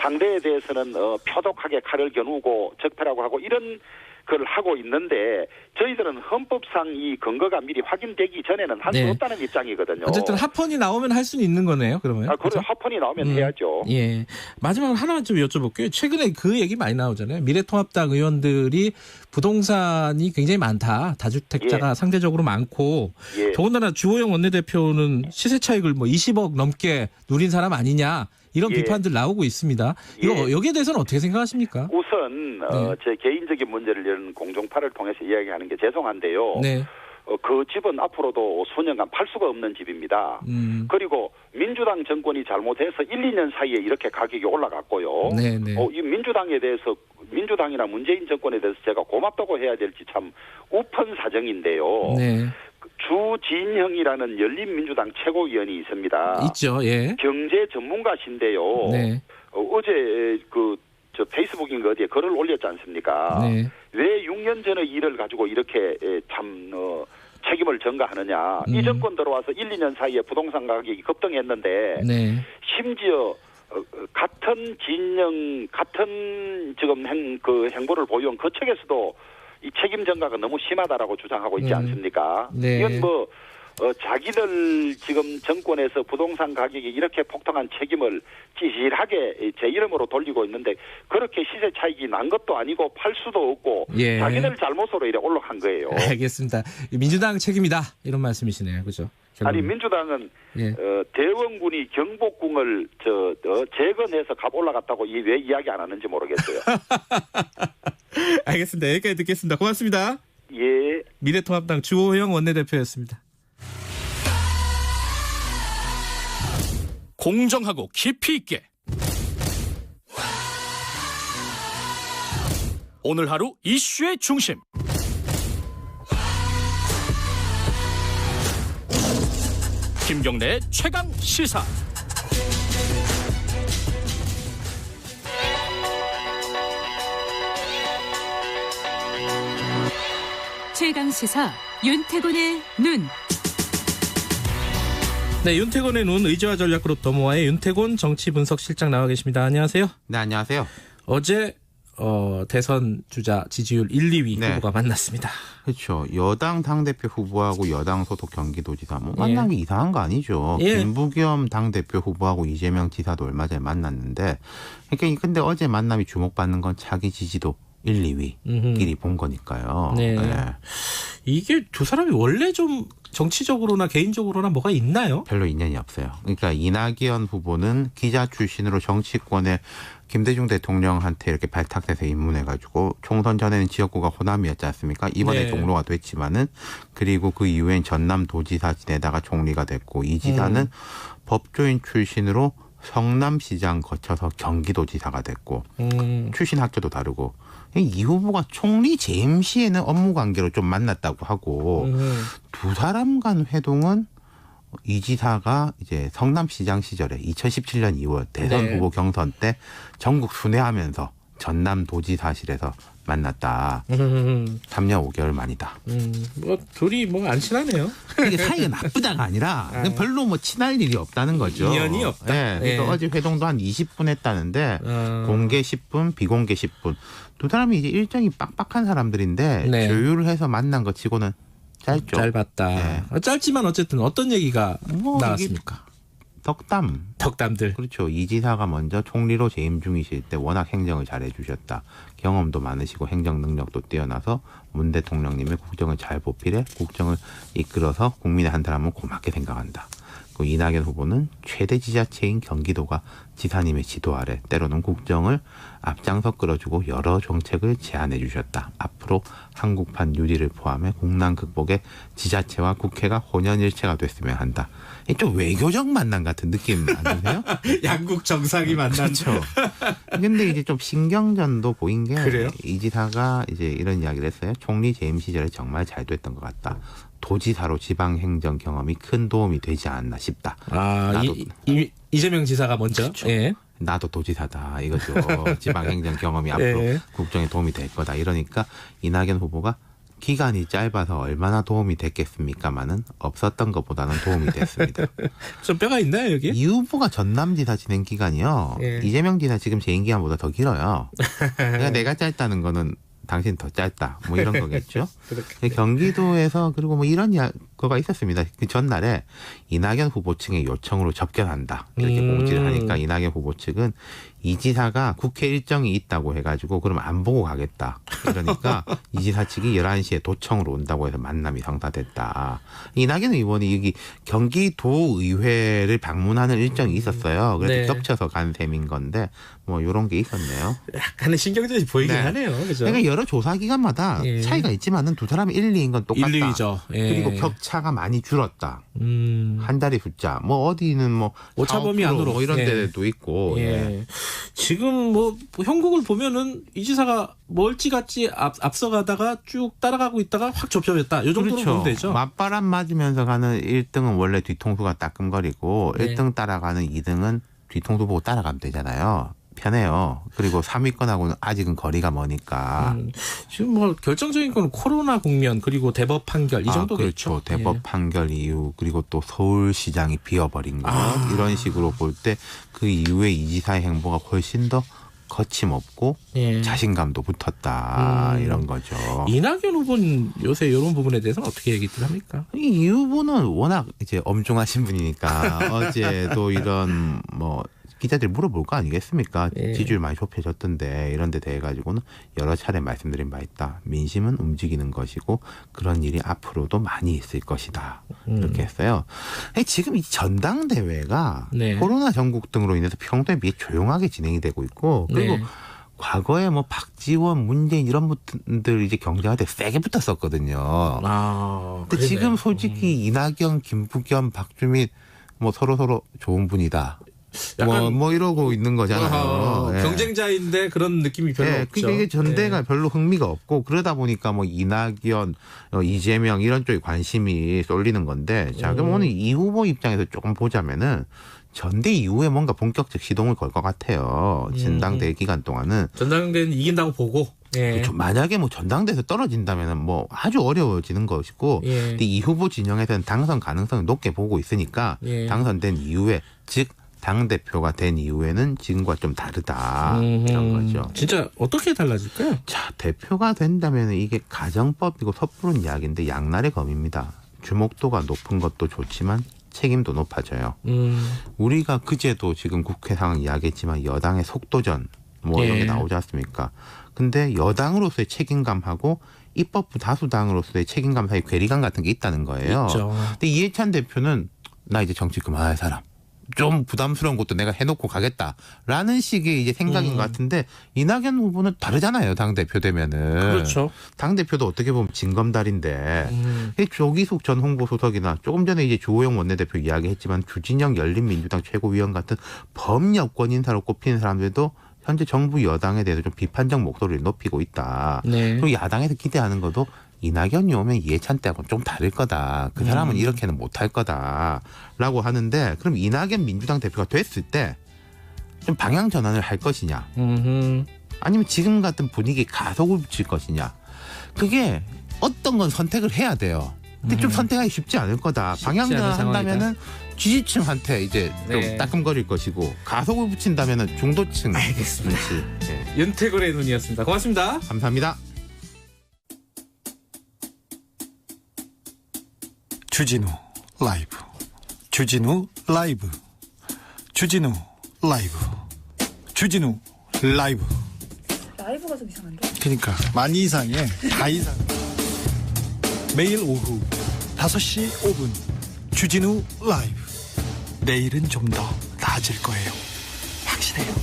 상대에 대해서는 표독하게 칼을 겨누고 적폐라고 하고 이런 걸 하고 있는데 저희들은 헌법상 이 근거가 미리 확인되기 전에는 할 수 네. 없다는 입장이거든요. 어쨌든 합헌이 나오면 할 수는 있는 거네요. 그러면. 그래 그렇죠? 합헌이 나오면 해야죠. 예. 마지막으로 하나만 좀 여쭤볼게요. 최근에 그 얘기 많이 나오잖아요. 미래통합당 의원들이 부동산이 굉장히 많다. 다주택자가 예. 상대적으로 많고 예. 더군다나 주호영 원내대표는 시세 차익을 뭐 20억 넘게 누린 사람 아니냐. 이런 예. 비판들 나오고 있습니다. 이거 여기에 대해서는 어떻게 생각하십니까? 우선 제 개인적인 문제를 이런 공중파를 통해서 이야기하는 게 죄송한데요. 네. 그 집은 앞으로도 수년간 팔 수가 없는 집입니다. 그리고 민주당 정권이 잘못해서 1, 2년 사이에 이렇게 가격이 올라갔고요. 네네. 이 민주당에 대해서 민주당이나 문재인 정권에 대해서 제가 고맙다고 해야 될지 참 우픈 사정인데요. 네. 주진형이라는 열린민주당 최고위원이 있습니다. 있죠. 예. 경제 전문가신데요. 네. 어제 저 페이스북인가 어디에 글을 올렸지 않습니까? 네. 왜 6년 전의 일을 가지고 이렇게 참 책임을 전가하느냐. 이 정권 들어와서 1, 2년 사이에 부동산 가격이 급등했는데 네. 심지어 같은 진영 같은 지금 행보를 보유한 그 측에서도 이 책임 전가가 너무 심하다라고 주장하고 있지 않습니까? 네. 이건 뭐 자기들 지금 정권에서 부동산 가격이 이렇게 폭등한 책임을 찌질하게 제 이름으로 돌리고 있는데 그렇게 시세 차익이 난 것도 아니고 팔 수도 없고 예. 자기들 잘못으로 이래 올라간 거예요. 알겠습니다. 민주당 책임이다 이런 말씀이시네요, 그죠? 아니 민주당은 예. 대원군이 경복궁을 재건해서 값 올라갔다고 왜 이야기 안 하는지 모르겠어요. 알겠습니다. 여기까지 듣겠습니다. 고맙습니다. 예. 미래통합당 주호영 원내대표였습니다. 공정하고 깊이 있게 오늘 하루 이슈의 중심 김경래의 최강 시사. 최강 시사 윤태곤의 눈. 네, 윤태곤의 눈 의제와 전략그룹 더모아의 윤태곤 정치분석실장 나와 계십니다. 안녕하세요. 네, 안녕하세요. 어제 대선 주자 지지율 1, 2위 후보가 만났습니다. 그렇죠. 여당 당대표 후보하고 여당 소속 경기도지사 만나기 이상한 거 아니죠. 김부겸 당대표 후보하고 이재명 지사도 얼마 전에 만났는데 그러니까 근데 어제 만남이 주목받는 건 차기 지지도 1, 2위끼리 본 거니까요. 네. 이게 두 사람이 원래 좀 정치적으로나 개인적으로나 뭐가 있나요? 별로 인연이 없어요. 그러니까 이낙연 후보는 기자 출신으로 정치권에 김대중 대통령한테 이렇게 발탁돼서 입문해가지고 총선 전에는 지역구가 호남이었지 않습니까? 이번에 종로가 됐지만은 그리고 그 이후엔 전남도지사 지내다가 총리가 됐고 이 지사는 법조인 출신으로 성남시장 거쳐서 경기도지사가 됐고 출신 학교도 다르고 이 후보가 총리 재임 시에는 업무 관계로 좀 만났다고 하고 두 사람 간 회동은 이 지사가 이제 성남시장 시절에 2017년 2월 대선 후보 경선 때 전국 순회하면서 전남도지사실에서 만났다. 3년 5개월 만이다. 뭐 둘이 뭐 안 친하네요. 이게 사이가 나쁘다가 아니라 별로 뭐 친할 일이 없다는 거죠. 인연이 없다. 네, 그래서 어제 회동도 한 20분 했다는데 공개 10분, 비공개 10분. 두 사람이 이제 일정이 빡빡한 사람들인데 조율을 해서 만난 것 치고는 짧죠. 짧았다. 짧지만 어쨌든 어떤 얘기가 나왔습니까? 덕담들. 그렇죠. 이 지사가 먼저 총리로 재임 중이실 때 워낙 행정을 잘해 주셨다. 경험도 많으시고 행정 능력도 뛰어나서 문 대통령님의 국정을 잘 보필해 국정을 이끌어서 국민의 한 사람을 고맙게 생각한다. 이낙연 후보는 최대 지자체인 경기도가 지사님의 지도 아래 때로는 국정을 앞장서 끌어주고 여러 정책을 제안해 주셨다. 앞으로 한국판 유리를 포함해 국난 극복에 지자체와 국회가 혼연일체가 됐으면 한다. 좀 외교적 만남 같은 느낌 안 드세요? 양국 정상이 만난. 그렇죠. 근데 이제 좀 신경전도 보인 게 그래요? 이 지사가 이제 이런 이야기를 했어요. 총리 재임 시절에 정말 잘 됐던 것 같다. 도지사로 지방행정 경험이 큰 도움이 되지 않나 싶다. 이재명 지사가 먼저. 그렇죠. 예. 나도 도지사다 이거죠. 지방행정 경험이 앞으로 예. 국정에 도움이 될 거다. 이러니까 이낙연 후보가 기간이 짧아서 얼마나 도움이 됐겠습니까마는 없었던 것보다는 도움이 됐습니다. 좀 뼈가 있나요 여기? 이 후보가 전남지사 진행 기간이요. 예. 이재명 지사 지금 재임 기간보다 더 길어요. 그러니까 내가 짧다는 거는 당신 더 짧다. 뭐 이런 거겠죠. 경기도에서 그리고 뭐 이런 거가 있었습니다. 그 전날에 이낙연 후보 측의 요청으로 접견한다. 이렇게 공지를 하니까 이낙연 후보 측은 이 지사가 국회 일정이 있다고 해가지고 그럼 안 보고 가겠다. 그러니까 이 지사 측이 11시에 도청으로 온다고 해서 만남이 성사됐다. 이낙연 의원이 여기 경기도의회를 방문하는 일정이 있었어요. 그래서 네. 겹쳐서 간 셈인 건데 뭐 이런 게 있었네요. 약간의 신경전이 보이긴 하네요. 그죠? 그러니까 여러 조사기관마다 예. 차이가 있지만은 두 사람이 1, 2인 건 똑같다. 1, 2죠. 예. 그리고 격차가 많이 줄었다. 한 자리 숫자. 뭐 어디는 뭐 오차범위 4, 5% 안으로 뭐 이런 예. 데도 있고. 예. 예. 지금 뭐 형국을 보면은 이 지사가 멀찌감치 앞서가다가 쭉 따라가고 있다가 확 접점했다. 이 정도로 보면 되죠. 맞바람 맞으면서 가는 1등은 원래 뒤통수가 따끔거리고 네. 1등 따라가는 2등은 뒤통수 보고 따라가면 되잖아요. 편해요. 그리고 3위권하고는 아직은 거리가 머니까. 지금 뭐 결정적인 건 코로나 국면 그리고 대법 판결 이 정도겠죠. 그렇죠. 대법 예. 판결 이후 그리고 또 서울시장이 비어버린 거 이런 식으로 볼 때 그 이후에 이 지사의 행보가 훨씬 더 거침없고 예. 자신감도 붙었다 이런 거죠. 이낙연 후보는 요새 이런 부분에 대해서는 어떻게 얘기들 합니까? 이 후보는 워낙 이제 엄중하신 분이니까 어제도 이런 뭐 기자들이 물어볼 거 아니겠습니까? 예. 지지율 많이 좁혀졌던데 이런 데 대해 가지고는 여러 차례 말씀드린 바 있다. 민심은 움직이는 것이고 그런 일이 앞으로도 많이 있을 것이다. 이렇게 했어요. 지금 이 전당대회가 네. 코로나 전국 등으로 인해서 평소에 비해 조용하게 진행이 되고 있고 그리고 네. 과거에 뭐 박지원, 문재인 이런 분들 이제 경쟁할 때 세게 붙었었거든요. 근데 지금 솔직히 이낙연, 김부겸, 박주민 뭐 서로 좋은 분이다. 뭐 이러고 있는 거잖아요. 예. 경쟁자인데 그런 느낌이 별로 없죠. 그러니까 이게 전대가 별로 흥미가 없고 그러다 보니까 뭐 이낙연, 이재명 이런 쪽에 관심이 쏠리는 건데 자 그럼 오늘 이 후보 입장에서 조금 보자면은 전대 이후에 뭔가 본격적 시동을 걸 것 같아요. 전당대회 기간 동안은. 전당대회는 이긴다고 보고. 예. 그렇죠. 만약에 뭐 전당대에서 떨어진다면 뭐 아주 어려워지는 것이고 예. 근데 이 후보 진영에서는 당선 가능성을 높게 보고 있으니까 예. 당선된 이후에 즉 당대표가 된 이후에는 지금과 좀 다르다 이런 거죠. 진짜 어떻게 달라질까요? 자, 대표가 된다면 이게 가정법이고 섣부른 이야기인데 양날의 검입니다. 주목도가 높은 것도 좋지만 책임도 높아져요. 우리가 그제도 지금 국회 상황 이야기했지만 여당의 속도전 뭐 이런 게 나오지 않습니까? 근데 여당으로서의 책임감하고 입법부 다수당으로서의 책임감 사이 괴리감 같은 게 있다는 거예요. 있죠. 근데 이해찬 대표는 나 이제 정치 그만할 사람. 좀 부담스러운 것도 내가 해놓고 가겠다라는 식의 이제 생각인 것 같은데 이낙연 후보는 다르잖아요. 당 대표 되면은. 그렇죠. 당 대표도 어떻게 보면 징검다리인데 조기숙 전 홍보수석이나 조금 전에 이제 주호영 원내대표 이야기했지만 주진영 열린민주당 최고위원 같은 범여권 인사로 꼽히는 사람들도 현재 정부 여당에 대해서 좀 비판적 목소리를 높이고 있다. 네. 그리고 야당에서 기대하는 것도 이낙연이 오면 이해찬 때하고는 좀 다를 거다. 그 사람은 이렇게는 못할 거다라고 하는데 그럼 이낙연 민주당 대표가 됐을 때 좀 방향 전환을 할 것이냐 아니면 지금 같은 분위기에 가속을 붙일 것이냐 그게 어떤 건 선택을 해야 돼요. 근데 좀 선택하기 쉽지 않을 거다. 방향 전환한다면은 지지층한테 이제 네. 좀 따끔거릴 것이고 가속을 붙인다면은 중도층. 알겠습니다. 네. 윤태곤의 눈이었습니다. 고맙습니다. 감사합니다. 주진우 라이브. 주진우 라이브. 주진우 라이브. 주진우 라이브. 라이브가 좀 이상한데? 그러니까 많이 이상해. 다 이상. 매일 오후 5시 5분 주진우 라이브. 내일은 좀 더 나아질 거예요. 확실해요.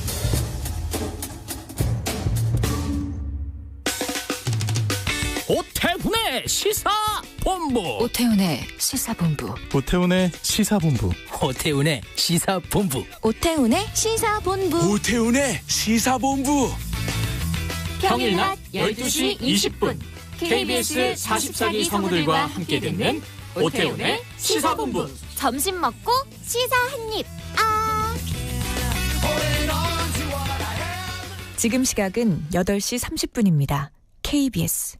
오태훈의 시사본부. 오태훈의 시사본부. 오태훈의 시사본부. 오태훈의 시사본부. 오태훈의 시사본부. 오태훈의 시사본부. 평일 낮 12시 20분 KBS 44기 성우들과 함께 듣는 오태훈의 시사본부. 점심 먹고 시사 한입. 지금 시각은 8시 30분입니다. KBS.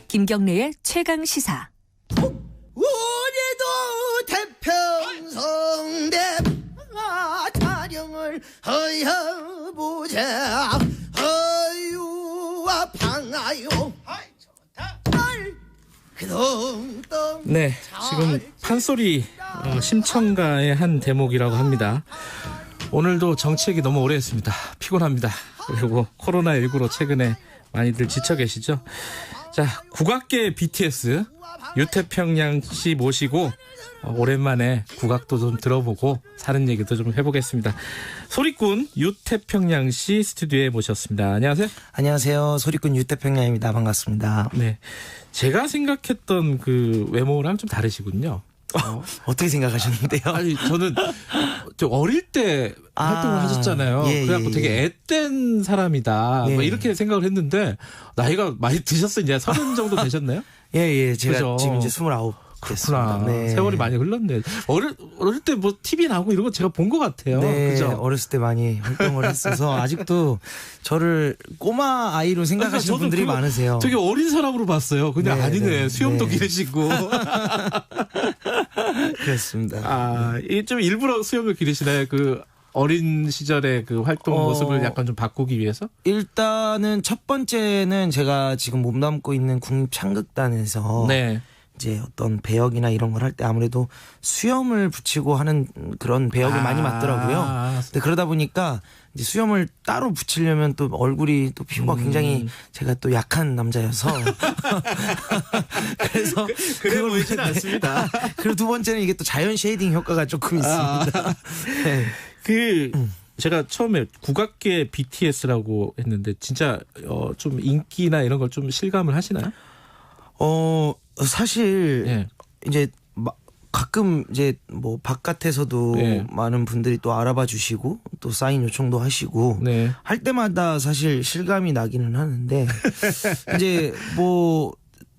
김경래의 최강 시사. 오늘도 태평성대 촬영을 해보자. 어유와 방아요. 네, 지금 판소리 심청가의 한 대목이라고 합니다. 오늘도 정치 얘기 너무 오래 했습니다. 피곤합니다. 그리고 코로나19로 최근에 많이들 지쳐 계시죠? 자, 국악계 BTS 유태평양 씨 모시고 오랜만에 국악도 좀 들어보고 사는 얘기도 좀 해보겠습니다. 소리꾼 유태평양 씨 스튜디오에 모셨습니다. 안녕하세요. 안녕하세요. 소리꾼 유태평양입니다. 반갑습니다. 네, 제가 생각했던 그 외모랑 좀 다르시군요. 어떻게 생각하셨는데요? 아니, 저는 어릴 때 활동을 하셨잖아요. 예, 그래갖고 되게 앳된 사람이다. 예. 뭐 이렇게 생각을 했는데 나이가 많이 드셨어요. 이제 30 정도 되셨나요? 예, 제가 그죠? 지금 이제 29. 그렇구나. 네. 세월이 많이 흘렀네. 어릴 때 뭐 TV 나오고 이런 거 제가 본 것 같아요. 네, 그죠? 어렸을 때 많이 활동을 했어서 아직도 저를 꼬마 아이로 생각하시는 저도 분들이 많으세요. 되게 어린 사람으로 봤어요. 근데 네, 아니네. 네, 수염도 네. 기르시고. 그렇습니다. 이게 좀 일부러 수염을 기르시나요? 그 어린 시절의 그 활동 모습을 약간 좀 바꾸기 위해서? 일단은 첫 번째는 제가 지금 몸담고 있는 국립창극단에서 네. 이제 어떤 배역이나 이런 걸 할 때 아무래도 수염을 붙이고 하는 그런 배역을 많이 맡더라고요. 근데 그러다 보니까 이제 수염을 따로 붙이려면 또 얼굴이 또 피부가 굉장히 제가 또 약한 남자여서 그래서 그래 보이지는 않습니다. 그리고 두 번째는 이게 또 자연 쉐이딩 효과가 조금 있습니다. 네. 제가 처음에 국악계 BTS라고 했는데 진짜 좀 인기나 이런 걸 좀 실감을 하시나요? 사실 이제 가끔 이제 뭐 바깥에서도 많은 분들이 또 알아봐 주시고 또 사인 요청도 하시고 할 때마다 사실 실감이 나기는 하는데 이제 뭐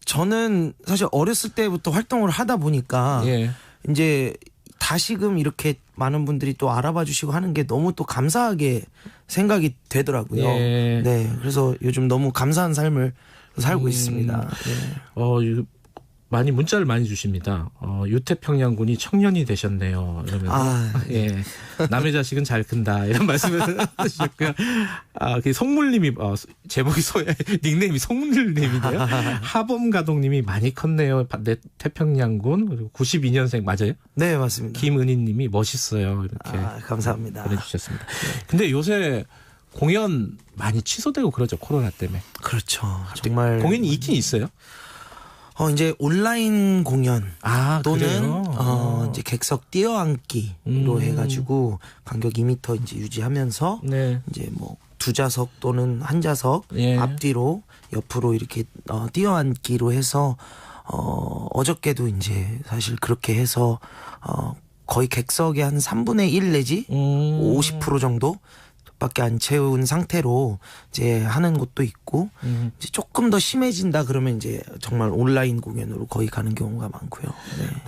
저는 사실 어렸을 때부터 활동을 하다 보니까 이제 다시금 이렇게 많은 분들이 또 알아봐 주시고 하는 게 너무 또 감사하게 생각이 되더라고요. 네, 그래서 요즘 너무 감사한 삶을 살고 있습니다. 많이 문자를 많이 주십니다. 유태평양군이 청년이 되셨네요. 이러면서 남의 자식은 잘 큰다 이런 말씀을 하셨고요. 송물님이 제목이 닉네임이 송물님이네요. 하범가동님이 많이 컸네요. 태평양군. 그리고 92년생 맞아요? 네, 맞습니다. 김은희님이 멋있어요. 이렇게 감사합니다. 보내주셨습니다. 근데 요새 공연 많이 취소되고 그러죠, 코로나 때문에. 그렇죠. 정말 공연이 있긴 있어요. 이제 온라인 공연 또는 그래요? 이제 객석 띄어앉기로 해가지고 간격 2m 이제 유지하면서 이제 뭐 2좌석 또는 1좌석 앞뒤로 옆으로 이렇게 띄어앉기로 해서 어저께도 이제 사실 그렇게 해서 거의 객석의 한 3분의 1 내지 50% 정도 밖에 안 채운 상태로 이제 하는 곳도 있고 이제 조금 더 심해진다 그러면 이제 정말 온라인 공연으로 거의 가는 경우가 많고요.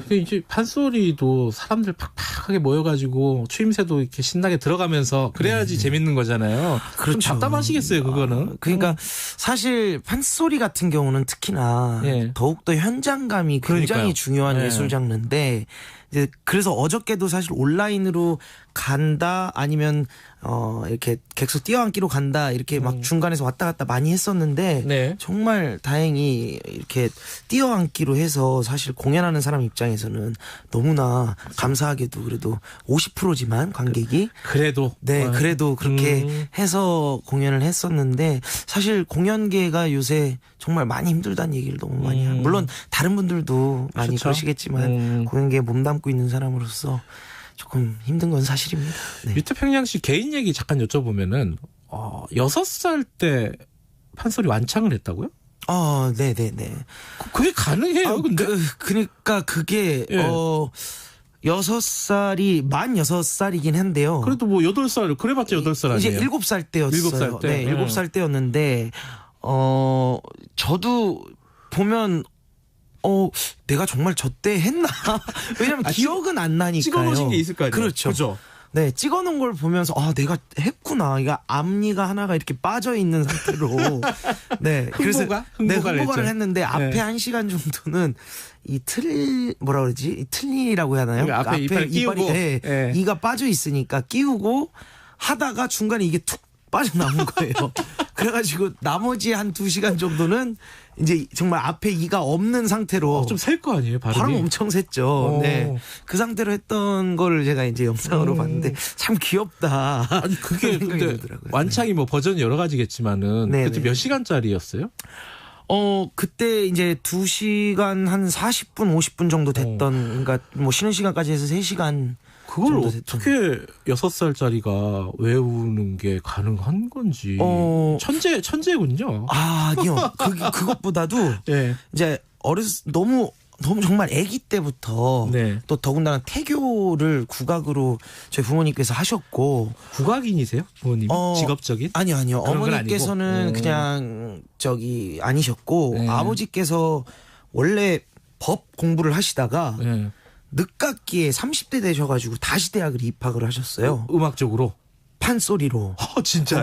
근데 이제 판소리도 사람들 팍팍하게 모여가지고 추임새도 이렇게 신나게 들어가면서 그래야지 재밌는 거잖아요. 그렇죠. 좀 답답하시겠어요, 그거는. 그러니까 사실 판소리 같은 경우는 특히나 더욱더 현장감이 굉장히 중요한 예술 장르인데 이제 그래서 어저께도 사실 온라인으로 간다 아니면 이렇게 객석 뛰어앉기로 간다 이렇게 막 중간에서 왔다 갔다 많이 했었는데 네. 정말 다행히 이렇게 뛰어앉기로 해서 사실 공연하는 사람 입장에서는 너무나 감사하게도 그래도 50%지만 관객이 그래도 네 그래도 그렇게 해서 공연을 했었는데 사실 공연계가 요새 정말 많이 힘들다는 얘기를 너무 많이 해요. 물론 다른 분들도 많이 그렇죠. 그러시겠지만 공연계에 몸담고 있는 사람으로서 조금 힘든 건 사실입니다. 네. 유태평양 씨 개인 얘기 잠깐 여쭤보면은 6살 때 판소리 완창을 했다고요? 네네네. 그게 가능해요, 근데? 그러니까 그게 예. 6살이 만 6살이긴 한데요. 그래도 뭐 8살 그래봤자 8살 아니에요? 이제 7살 때였어요. 7살 때. 네, 7살 때였는데 저도 보면 내가 정말 저 때 했나? 왜냐면 기억은 안 나니까요. 찍어놓으신 게 있을 거 아니에요? 그렇죠. 그죠? 네, 찍어놓은 걸 보면서 내가 했구나. 이거 앞니가 하나가 이렇게 빠져 있는 상태로 네, 그래서 흥보가를 했는데 앞에 네. 1시간 정도는 이 뭐라 그러지? 이 틀니라고 해야 하나요? 그러니까 앞에 이빨 끼우고 네, 이가 빠져 있으니까 끼우고 하다가 중간에 이게 툭 빠져나온 거예요. 그래가지고 나머지 한 2시간 정도는 이제 정말 앞에 이가 없는 상태로 좀 셀 거 아니에요, 발음이? 발음 엄청 셌죠. 네. 그 상태로 했던 거를 제가 이제 영상으로 봤는데 참 귀엽다. 아니 그게 근데 완창이 뭐 버전이 여러 가지겠지만은 그때 몇 시간짜리였어요? 그때 이제 2시간 한 40분, 50분 정도 됐던, 그러니까 뭐 쉬는 시간까지 해서 3시간. 그걸 어떻게 6살짜리가 외우는 게 가능한 건지. 천재군요. 아니요. 그것보다도 이제 너무 정말 아기 때부터 또 더군다나 태교를 국악으로 저희 부모님께서 하셨고. 국악인이세요? 부모님? 직업적인? 아니요. 어머니께서는 그냥 아니셨고 아버지께서 원래 법 공부를 하시다가 늦깎이에 30대 되셔가지고 다시 대학을 입학을 하셨어요. 음악적으로? 판소리로. 진짜요?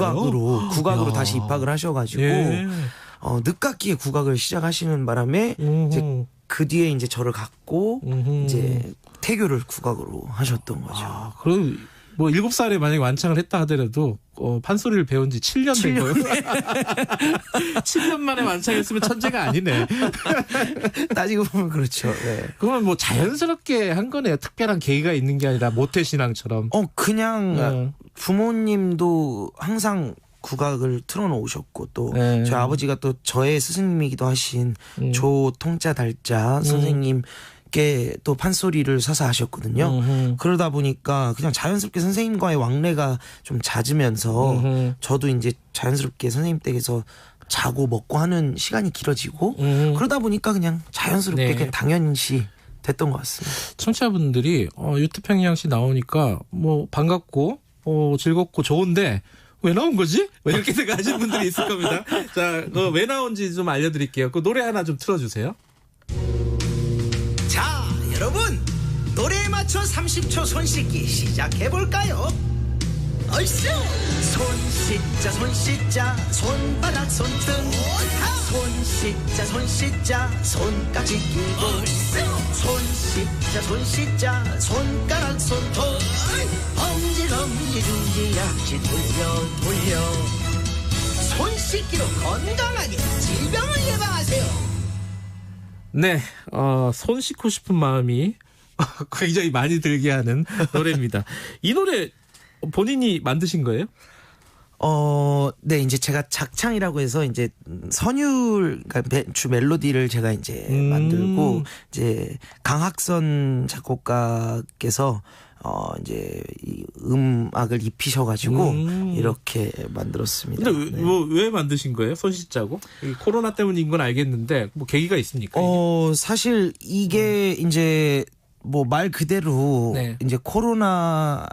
국악으로 다시 입학을 하셔가지고 늦깎이에 국악을 시작하시는 바람에 이제 그 뒤에 이제 저를 갖고 이제 태교를 국악으로 하셨던 거죠. 그럼 뭐 7살에 만약에 완창을 했다 하더라도 판소리를 배운 지 7년 된 거예요. 7년 만에 완창했으면 천재가 아니네. 따지고 보면 그렇죠. 네. 그러면 뭐 자연스럽게 한 거네요. 특별한 계기가 있는 게 아니라 모태신앙처럼. 그냥 부모님도 항상 국악을 틀어놓으셨고 또 저희 아버지가 또 저의 스승님이기도 하신 조통자 달자 선생님께 또 판소리를 사서 하셨거든요. 그러다 보니까 그냥 자연스럽게 선생님과의 왕래가 좀 잦으면서 저도 이제 자연스럽게 선생님 댁에서 자고 먹고 하는 시간이 길어지고 그러다 보니까 그냥 자연스럽게 그냥 당연시 됐던 것 같습니다. 청취자분들이 유태평양 씨 나오니까 뭐 반갑고 즐겁고 좋은데 왜 나온 거지? 이렇게 생각하시는 분들이 있을 겁니다. 자, 왜 나온지 좀 알려드릴게요. 그 노래 하나 좀 틀어주세요. 자, 여러분 노래에 맞춰 30초 손 씻기 시작해볼까요? 얼쑤! 손 씻자 손바닥 손등 손 씻자 손까지 끼고 손 씻자 손가락 손톱 엄지검지 중지약지 돌려 손 씻기로 건강하게 질병을 예방하세요. 네, 손 씻고 싶은 마음이 굉장히 많이 들게 하는 노래입니다. 이 노래 본인이 만드신 거예요? 네, 이제 제가 작창이라고 해서 이제 선율, 그러니까 주 멜로디를 제가 이제 만들고, 이제 강학선 작곡가께서 이제 이 음악을 입히셔가지고 이렇게 만들었습니다. 근데 왜 만드신 거예요? 손 씻자고? 코로나 때문인 건 알겠는데 뭐 계기가 있습니까? 사실 이게 이제 뭐 말 그대로 이제 코로나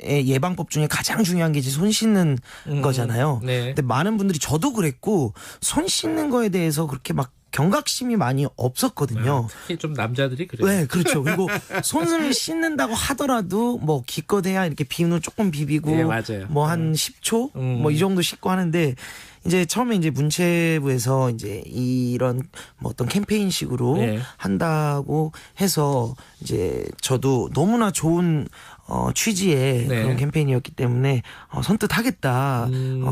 예방법 중에 가장 중요한 게 이제 손 씻는 거잖아요. 근데 많은 분들이 저도 그랬고 손 씻는 거에 대해서 그렇게 막 경각심이 많이 없었거든요. 특히 좀 남자들이 그래요. 네, 그렇죠. 그리고 손을 씻는다고 하더라도 뭐 기껏해야 이렇게 비누 조금 비비고 네, 맞아요. 뭐 한 10초 뭐 이 정도 씻고 하는데 이제 처음에 이제 문체부에서 이제 이런 뭐 어떤 캠페인식으로 네. 한다고 해서 이제 저도 너무나 좋은 취지의 네. 그런 캠페인이었기 때문에 선뜻 하겠다,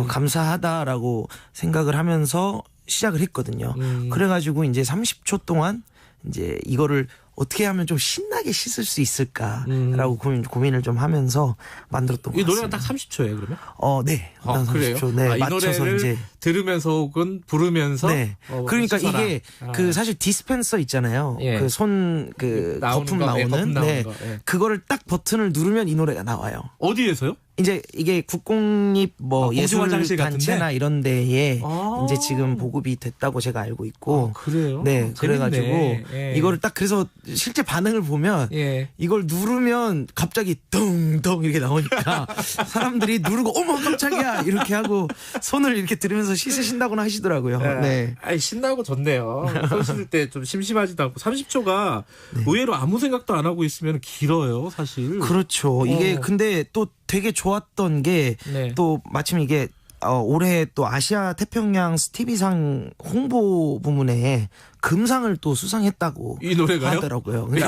감사하다라고 생각을 하면서 시작을 했거든요. 그래가지고 이제 30초 동안 이제 이거를 어떻게 하면 좀 신나게 씻을 수 있을까라고 고민을 좀 하면서 만들었던 것 이 같습니다. 노래가 딱 30초예요, 그러면? 네. 그래요? 30초. 네, 이 맞춰서 노래를 이제 들으면서 혹은 부르면서 네. 그러니까 씻어라. 이게 그 사실 디스펜서 있잖아요. 예. 그 손 그 나오는 거품 거, 나오는 거품 나오는 네. 거, 예. 그거를 딱 버튼을 누르면 이 노래가 나와요. 어디에서요? 이제 이게 국공립 뭐 예술 화장실 단체나 같은데? 이런 데에 아. 이제 지금 보급이 됐다고 제가 알고 있고 그래요? 네, 그래가지고 예. 이거를 딱 그래서 실제 반응을 보면 예. 이걸 누르면 갑자기 덩덩 이렇게 나오니까 사람들이 누르고 어머 깜짝이야 이렇게 하고 손을 이렇게 들으면서 씻으신다고나 하시더라고요. 네. 아이, 신나고 좋네요. 손 씻을 때 좀 심심하지도 않고 30초가 의외로 아무 생각도 안 하고 있으면 길어요, 사실. 그렇죠. 이게 근데 또 되게 좋았던 게 또 마침 이게 올해 또 아시아 태평양 스티비상 홍보 부문에 금상을 또 수상했다고 이 노래가요? 하더라고요. 네,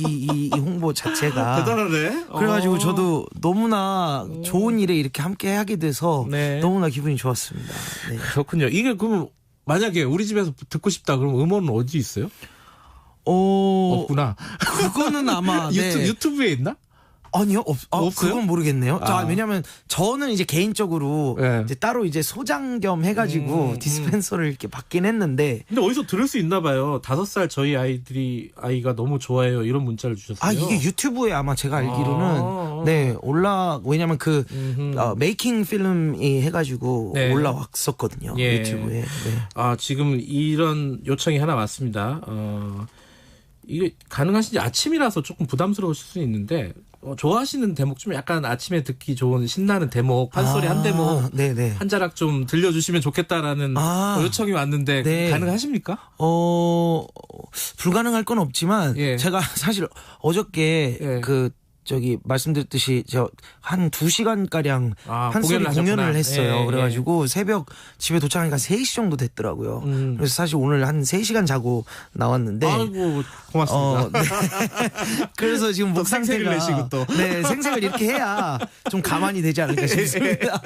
이 홍보 자체가 대단하네. 그래가지고 저도 너무나 좋은 일에 이렇게 함께 하게 돼서 너무나 기분이 좋았습니다. 네. 그렇군요. 이게 그럼 만약에 우리 집에서 듣고 싶다 그럼 음원은 어디 있어요? 없구나. 그거는 아마 유튜브에 있나? 아니요, 없어요? 그건 모르겠네요. 아. 자, 왜냐면 저는 이제 개인적으로 이제 따로 이제 소장 겸 해가지고 디스펜서를 이렇게 받긴 했는데. 근데 어디서 들을 수 있나 봐요. 5살 저희 아이가 너무 좋아해요. 이런 문자를 주셨어요. 아, 이게 유튜브에 아마 제가 알기로는 네, 왜냐면 그 메이킹 필름이 해가지고 네. 올라왔었거든요. 예. 유튜브에. 네. 아, 지금 이런 요청이 하나 왔습니다. 이게 가능하신지 아침이라서 조금 부담스러우실 수 있는데 좋아하시는 대목 좀 약간 아침에 듣기 좋은 신나는 대목 판소리 한 대목 한 자락 좀 들려주시면 좋겠다라는 요청이 왔는데 네. 가능하십니까? 불가능할 건 없지만 제가 사실 어저께 말씀드렸듯이 저 한 2시간가량 판소리 공연을 했어요. 그래가지고 새벽 집에 도착하니까 3시 정도 됐더라고요. 그래서 사실 오늘 한 3시간 자고 나왔는데. 아이고, 고맙습니다. 네. 그래서 지금 목 상태가. 내시고 또. 네, 생색을 이렇게 해야 좀 가만히 되지 않을까 싶습니다.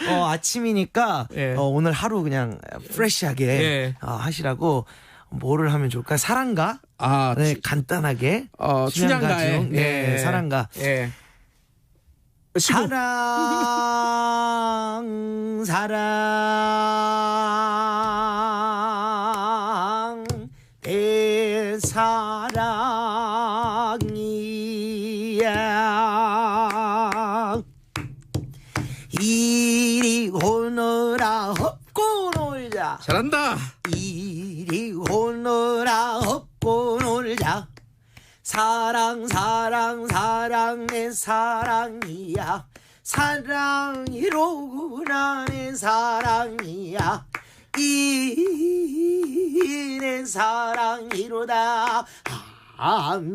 아침이니까 오늘 하루 그냥 프레시하게 하시라고 뭐를 하면 좋을까요? 사랑가? 네, 간단하게. 춘향가에. 네, 사랑가. 사랑 내 사랑이야 이리 오너라 헛고 놀자 잘한다. 이리 오너라 헛고 놀자 사랑 내 사랑이야 사랑이로구나 내 사랑이야 내 사랑이로다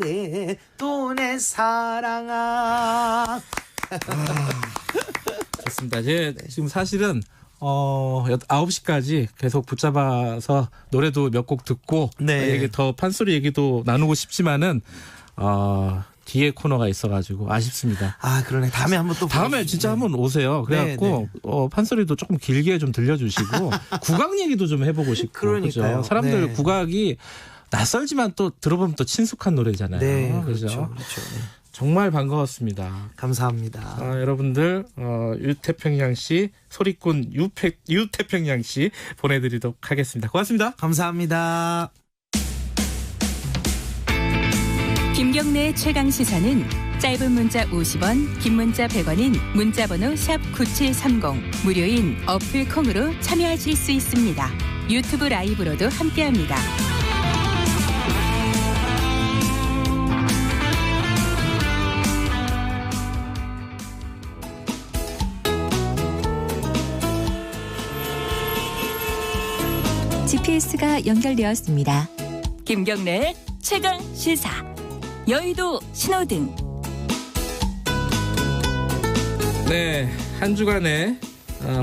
내 또 내 사랑아 좋습니다. 지금 사실은 9시까지 계속 붙잡아서 노래도 몇 곡 듣고 얘기 더 판소리 얘기도 나누고 싶지만은 뒤에 코너가 있어가지고 아쉽습니다. 아 그러네. 다음에 한번 또 다음에 진짜 한번 오세요. 그래갖고 판소리도 조금 길게 좀 들려주시고 국악 얘기도 좀 해보고 싶고 그러니까요. 그죠? 사람들 국악이 낯설지만 또 들어보면 또 친숙한 노래잖아요. 네, 그죠? 그렇죠. 정말 반가웠습니다. 감사합니다. 여러분들 유태평양 씨 소리꾼 유태평양 씨 보내드리도록 하겠습니다. 고맙습니다. 감사합니다. 김경래의 최강시사는 짧은 문자 50원, 긴 문자 100원인 문자번호 샵 9730 무료인 어플 콩으로 참여하실 수 있습니다. 유튜브 라이브로도 함께합니다. GPS가 연결되었습니다. 김경래 최강 시사. 여의도 신호등. 네, 한 주간에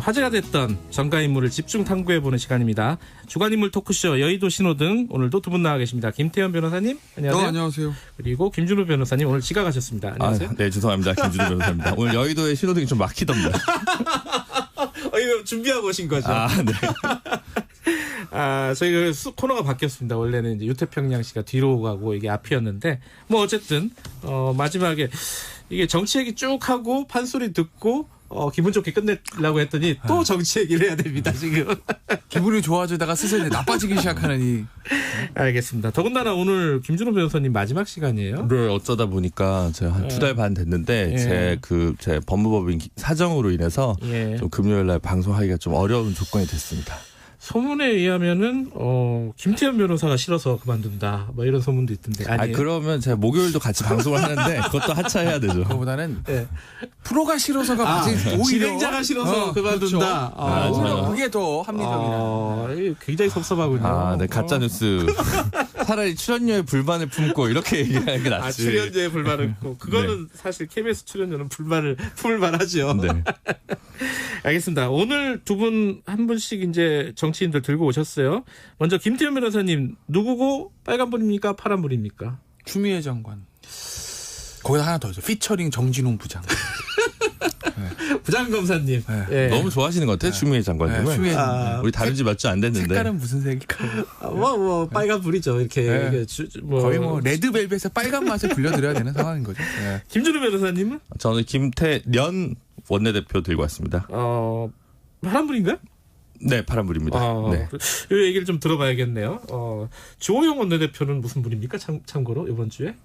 화제가 됐던 정가 인물을 집중 탐구해보는 시간입니다. 주간 인물 토크쇼 여의도 신호등, 오늘도 두 분 나와 계십니다. 김태현 변호사님, 안녕하세요. 안녕하세요. 그리고 김준우 변호사님, 오늘 지각하셨습니다. 안녕하세요. 네, 죄송합니다. 김준우 변호사입니다. 오늘 여의도의 신호등이 좀 막히던데. 이거 준비하고 오신 거죠? 네. 저희가 코너가 바뀌었습니다. 원래는 이제 유태평양 씨가 뒤로 가고 이게 앞이었는데, 뭐 어쨌든 마지막에 이게 정치 얘기 쭉 하고 판소리 듣고 기분 좋게 끝내려고 했더니 또 정치 얘기를 해야 됩니다, 지금. 기분이 좋아지다가 슬슬 나빠지기 시작하는 이. 알겠습니다. 더군다나 오늘 김준호 변호사님 마지막 시간이에요. 네, 어쩌다 보니까 제가 한 2달 반 됐는데 제 법무법인 사정으로 인해서 좀 금요일 날 방송하기가 좀 어려운 조건이 됐습니다. 소문에 의하면은 김태현 변호사가 싫어서 그만둔다, 뭐 이런 소문도 있던데. 아니에요? 그러면 제가 목요일도 같이 방송을 하는데 그것도 하차해야 되죠. 그거보다는 프로가 싫어서가 맞지. 오히려 진행자가 싫어서 그만둔다. 그렇죠. 오히려 그게 더 합리적이다. 굉장히 섭섭하군요. 네, 가짜 뉴스. 차라리 출연료에 불만을 품고 이렇게 얘기하는 게 낫지. 출연료에 불만을 품고 그거는 사실 KBS 출연료는 불만을 품을 만하죠. 네. 알겠습니다. 오늘 두 분 한 분씩 이제 정치인들 들고 오셨어요. 먼저 김태현 변호사님, 누구고 빨간불입니까 파란불입니까? 추미애 장관. 거기다 하나 더 있어. 피처링 정진웅 부장. 부장검사님. 너무 좋아하시는 것 같아요. 추미애 장관님을. 우리 다른 집 몇 주 안 됐는데. 색깔은 무슨 색일까? 빨간불이죠. 이렇게 거의 뭐 레드벨벳의 빨간 맛을 불려드려야 되는 상황인 거죠. 김준우 변호사님은? 저는 김태년 원내대표 들고 왔습니다. 파란불인가요? 네, 파란불입니다. 네. 이 얘기를 좀 들어봐야겠네요. 주호영 원내대표는 무슨 불입니까? 참고로 이번 주에?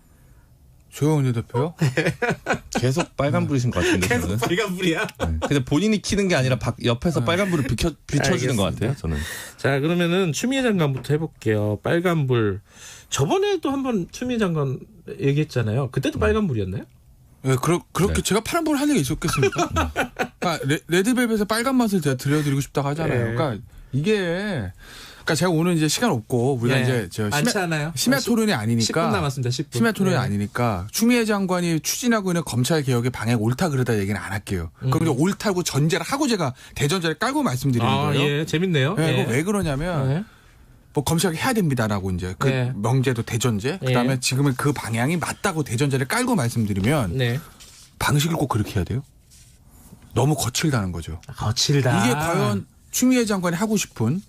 주호영 원내대표요? 계속 빨간불이신 것 같은데. 계속 빨간불이야? 근데 본인이 키는 게 아니라 옆에서 빨간불을 비춰주는 것 같아요. 저는. 자, 그러면은 추미애 장관부터 해볼게요. 빨간불. 저번에도 한번 추미애 장관 얘기했잖아요. 그때도 빨간불이었나요? 네, 그렇게 제가 파란불을 할 리가 있었겠습니까? 그러니까 레드벨벳의 빨간 맛을 제가 들려드리고 싶다고 하잖아요. 그러니까 그러니까 제가 오늘 이제 시간 없고 우리가 이제 심야 토론이 아니니까 10분 남았습니다. 10분. 심야 토론이 아니니까 추미애 장관이 추진하고 있는 검찰 개혁의 방향 옳다 그러다 얘기는 안 할게요. 그럼 이제 옳다고 전제를 하고 제가 대전제를 깔고 말씀드리는 거예요. 재밌네요. 왜 그러냐면. 뭐 검찰이 해야 됩니다라고 이제 그 명제도 대전제, 그다음에 지금은 그 방향이 맞다고 대전제를 깔고 말씀드리면 방식을 꼭 그렇게 해야 돼요. 너무 거칠다는 거죠. 거칠다. 이게 과연 추미애 장관이 하고 싶은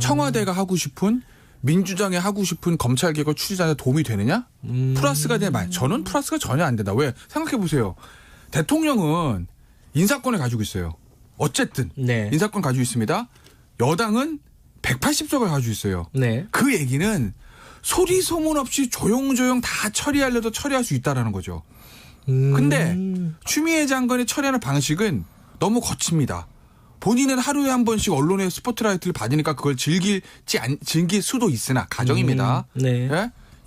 청와대가 하고 싶은 민주당이 하고 싶은 검찰 개혁 추진에 도움이 되느냐? 플러스가 되냐? 저는 플러스가 전혀 안 된다. 왜? 생각해 보세요. 대통령은 인사권을 가지고 있어요. 어쨌든 인사권 가지고 있습니다. 여당은 180석을 가지고 있어요. 그 얘기는 소리 소문 없이 조용조용 다 처리하려도 처리할 수 있다라는 거죠. 근데 추미애 장관이 처리하는 방식은 너무 거칩니다. 본인은 하루에 한 번씩 언론의 스포트라이트를 받으니까 그걸 즐길 수도 있으나 가정입니다.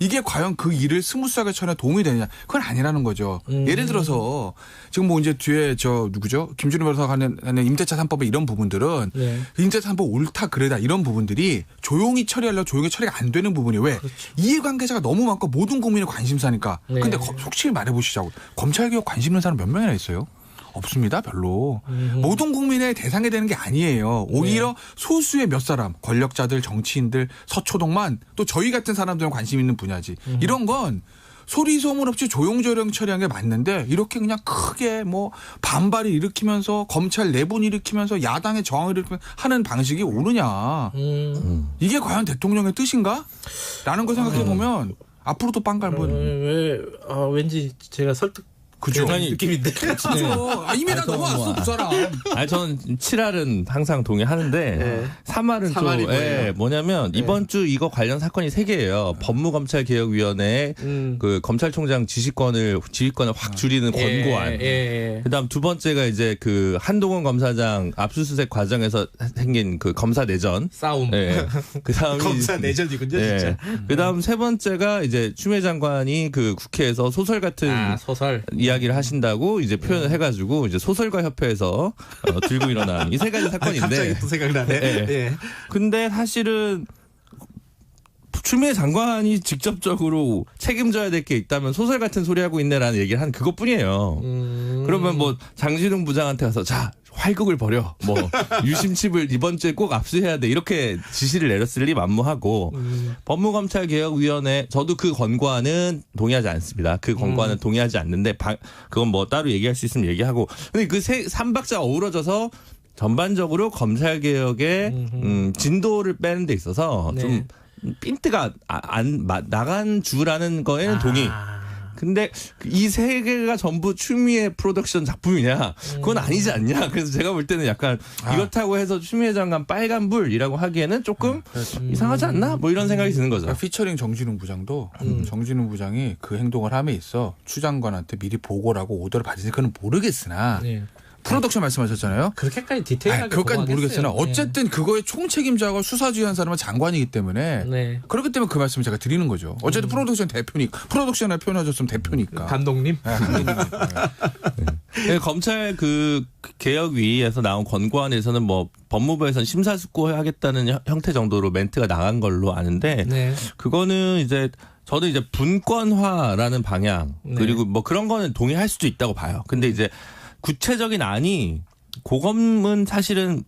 이게 과연 그 일을 스무스하게 처리에 도움이 되느냐? 그건 아니라는 거죠. 예를 들어서 지금 뭐 이제 뒤에 누구죠? 김준우 변호사가 하는 임대차 3법의 이런 부분들은 임대차 3법 옳다 그러다 이런 부분들이 조용히 처리하려고 조용히 처리가 안 되는 부분이 왜? 이해관계자가 너무 많고 모든 국민의 관심사니까. 근데 솔직히 말해보시자고. 검찰개혁 관심 있는 사람 몇 명이나 있어요? 없습니다. 별로. 모든 국민의 대상이 되는 게 아니에요. 오히려 소수의 몇 사람, 권력자들, 정치인들, 서초동만 또 저희 같은 사람들은 관심 있는 분야지. 이런 건 소리 소문 없이 조용조용 처리한 게 맞는데 이렇게 그냥 크게 뭐 반발을 일으키면서 검찰 내분 일으키면서 야당의 저항을 일으키면서 하는 방식이 옳으냐. 이게 과연 대통령의 뜻인가? 라는 걸 생각해 보면 앞으로도 빵갈분. 왠지 제가 설득 그죠. 느낌인데. 이미 다 넘어왔어, 그 사람. 저는 7할은 항상 동의하는데 3할은 좀 뭐냐면 이번 주 이거 관련 사건이 3개예요. 법무검찰개혁위원회의 그 검찰총장 지휘권을 확 줄이는 권고안. 그다음 두 번째가 이제 그 한동훈 검사장 압수수색 과정에서 생긴 그 검사 내전 싸움. 그다음 검사 내전이군요, 진짜. 그다음 세 번째가 이제 추미애 장관이 그 국회에서 소설 같은 소설 이야기를 이야기를 하신다고 이제 표현을 해가지고 이제 소설가 협회에서 들고 일어난 이 세 가지 사건인데. 갑자기 또 생각나네. 네. 예. 근데 사실은 추미애 장관이 직접적으로 책임져야 될 게 있다면 소설 같은 소리 하고 있네라는 얘기를 한 그것뿐이에요. 그러면 뭐 장진웅 부장한테 가서 자 활극을 벌여 뭐 유심칩을 이번 주에 꼭 압수해야 돼 이렇게 지시를 내렸을 리 만무하고 법무검찰개혁위원회 저도 그 권고안은 동의하지 않습니다. 그 권고안은 동의하지 않는데 그건 뭐 따로 얘기할 수 있으면 얘기하고 근데 그 삼박자 어우러져서 전반적으로 검찰개혁의 진도를 빼는 데 있어서 좀 핀트가 안 나간 주라는 거에는 동의. 근데 이 세 개가 전부 추미애 프로덕션 작품이냐? 그건 아니지 않냐? 그래서 제가 볼 때는 약간 이렇다고 해서 추미애 장관 빨간불이라고 하기에는 조금 이상하지 않나? 뭐 이런 생각이 드는 거죠. 그러니까 피처링 정진웅 부장도 정진웅 부장이 그 행동을 함에 있어 추 장관한테 미리 보고라고 오더를 받으니 그건 모르겠으나 프로덕션 말씀하셨잖아요. 그렇게까지 디테일하게 그것까지 모르겠으나 어쨌든 그거의 총책임자가 수사주의한 사람은 장관이기 때문에 그렇기 때문에 그 말씀을 제가 드리는 거죠. 어쨌든 프로덕션 대표니까 프로덕션을 표현하셨으면 대표니까 감독님. 검찰 그 개혁위에서 나온 권고안에서는 뭐 법무부에서는 심사숙고하겠다는 형태 정도로 멘트가 나간 걸로 아는데 그거는 이제 저도 이제 분권화라는 방향 그리고 뭐 그런 거는 동의할 수도 있다고 봐요. 근데 이제 구체적인 안이 고검은 사실은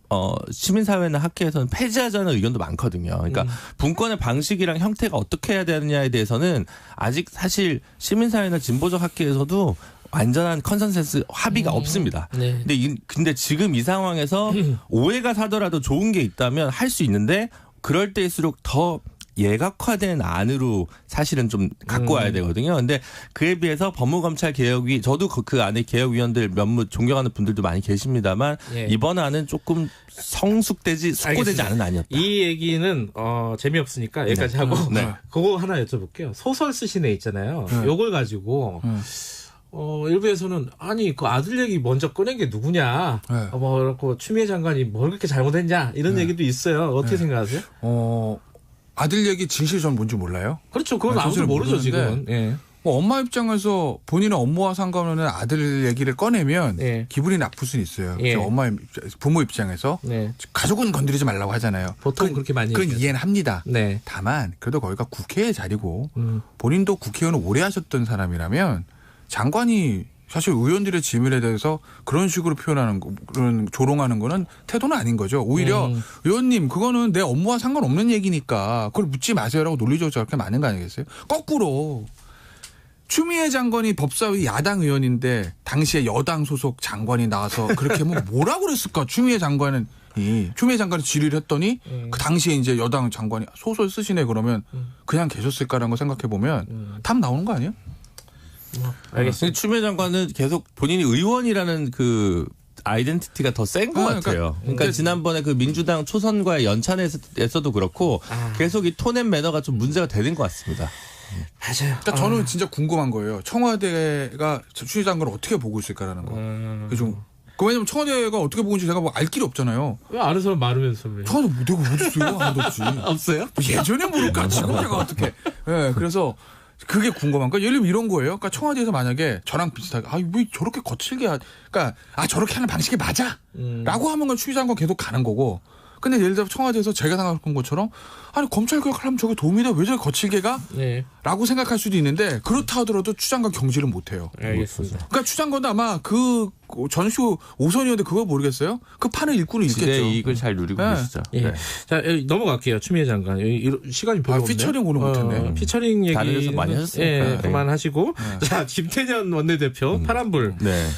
시민사회나 학계에서는 폐지하자는 의견도 많거든요. 그러니까 분권의 방식이랑 형태가 어떻게 해야 되느냐에 대해서는 아직 사실 시민사회나 진보적 학계에서도 완전한 컨센서스 합의가 없습니다. 근데 지금 이 상황에서 오해가 사더라도 좋은 게 있다면 할 수 있는데 그럴 때일수록 더 예각화된 안으로 사실은 좀 갖고 와야 되거든요. 근데 그에 비해서 법무검찰개혁위 저도 그 안에 개혁위원들 몇몇 존경하는 분들도 많이 계십니다만 이번 안은 조금 숙고되지 않은 안이었다. 이 얘기는 재미없으니까 여기까지 하고 그거 하나 여쭤볼게요. 소설 쓰신 애 있잖아요. 요걸 가지고 일부에서는 아니 그 아들 얘기 먼저 꺼낸 게 누구냐 뭐 그렇고 추미애 장관이 뭘 그렇게 잘못했냐 이런 얘기도 있어요. 어떻게 생각하세요? 아들 얘기 진실 전 뭔지 몰라요? 그렇죠. 그건 아무도 모르죠 지금은. 뭐 엄마 입장에서 본인의 업무와 상관없는 아들 얘기를 꺼내면 기분이 나쁠 수는 있어요. 부모 입장에서 가족은 건드리지 말라고 하잖아요. 보통 그렇게 많이 그건 이해는 합니다. 다만 그래도 거기가 국회의 자리고 본인도 국회의원을 오래 하셨던 사람이라면 장관이 사실 의원들의 지밀에 대해서 그런 식으로 표현하는 거, 그런 조롱하는 거는 태도는 아닌 거죠. 오히려 의원님 그거는 내 업무와 상관없는 얘기니까 그걸 묻지 마세요라고 논리적으로 저렇게 많은 거 아니겠어요? 거꾸로 추미애 장관이 법사위 야당 의원인데 당시에 여당 소속 장관이 나와서 그렇게 하면 뭐라고 그랬을까? 추미애 장관이 질의를 했더니 그 당시에 이제 여당 장관이 소설 쓰시네 그러면 그냥 계셨을까라는 거 생각해 보면 답 나오는 거 아니에요? 알겠습니다. 추미애 장관은 계속 본인이 의원이라는 그 아이덴티티가 더 센 것 같아요. 그러니까 지난번에 그 민주당 초선과의 연찬에서도 그렇고 계속 이 톤 앤 매너가 좀 문제가 되는 것 같습니다. 맞아요. 그러니까 저는 진짜 궁금한 거예요. 청와대가 추미애 장관을 어떻게 보고 있을까라는 거. 왜냐면 청와대가 어떻게 보고 있는지 제가 뭐 알 길이 없잖아요. 왜 아는 사람 많으면서 왜? 청와대 내가 어딨어요? 하나도 없지. 없어요? 예전에 모를까 지금 제가 어떻게. 그래서 그게 궁금한 거. 예를 들면 이런 거예요. 그러니까 청와대에서 만약에 저랑 비슷하게 왜 저렇게 거칠게 그러니까 저렇게 하는 방식이 맞아? 라고 하면 추미애 장관 계속 가는 거고. 근데 예를 들어 청와대에서 제가 생각한 것처럼 아니 검찰 개혁하려면 저게 도움이 돼? 왜 저렇게 거칠게 가? 라고 생각할 수도 있는데 그렇다 하더라도 추 장관 경질은 못해요. 알겠습니다. 그러니까 추 장관도 아마 그 전슈 5선이었는데 그거 모르겠어요? 그 판을 읽고는 있겠죠. 지대 이익을 잘 누리고 계시죠. 자 넘어갈게요. 추미애 장관. 시간이 별로 없네. 피처링 오늘 못했네. 피처링 얘기 다른 데서 많이 하셨어요. 그만하시고 자 김태년 원내대표 파란불. 근데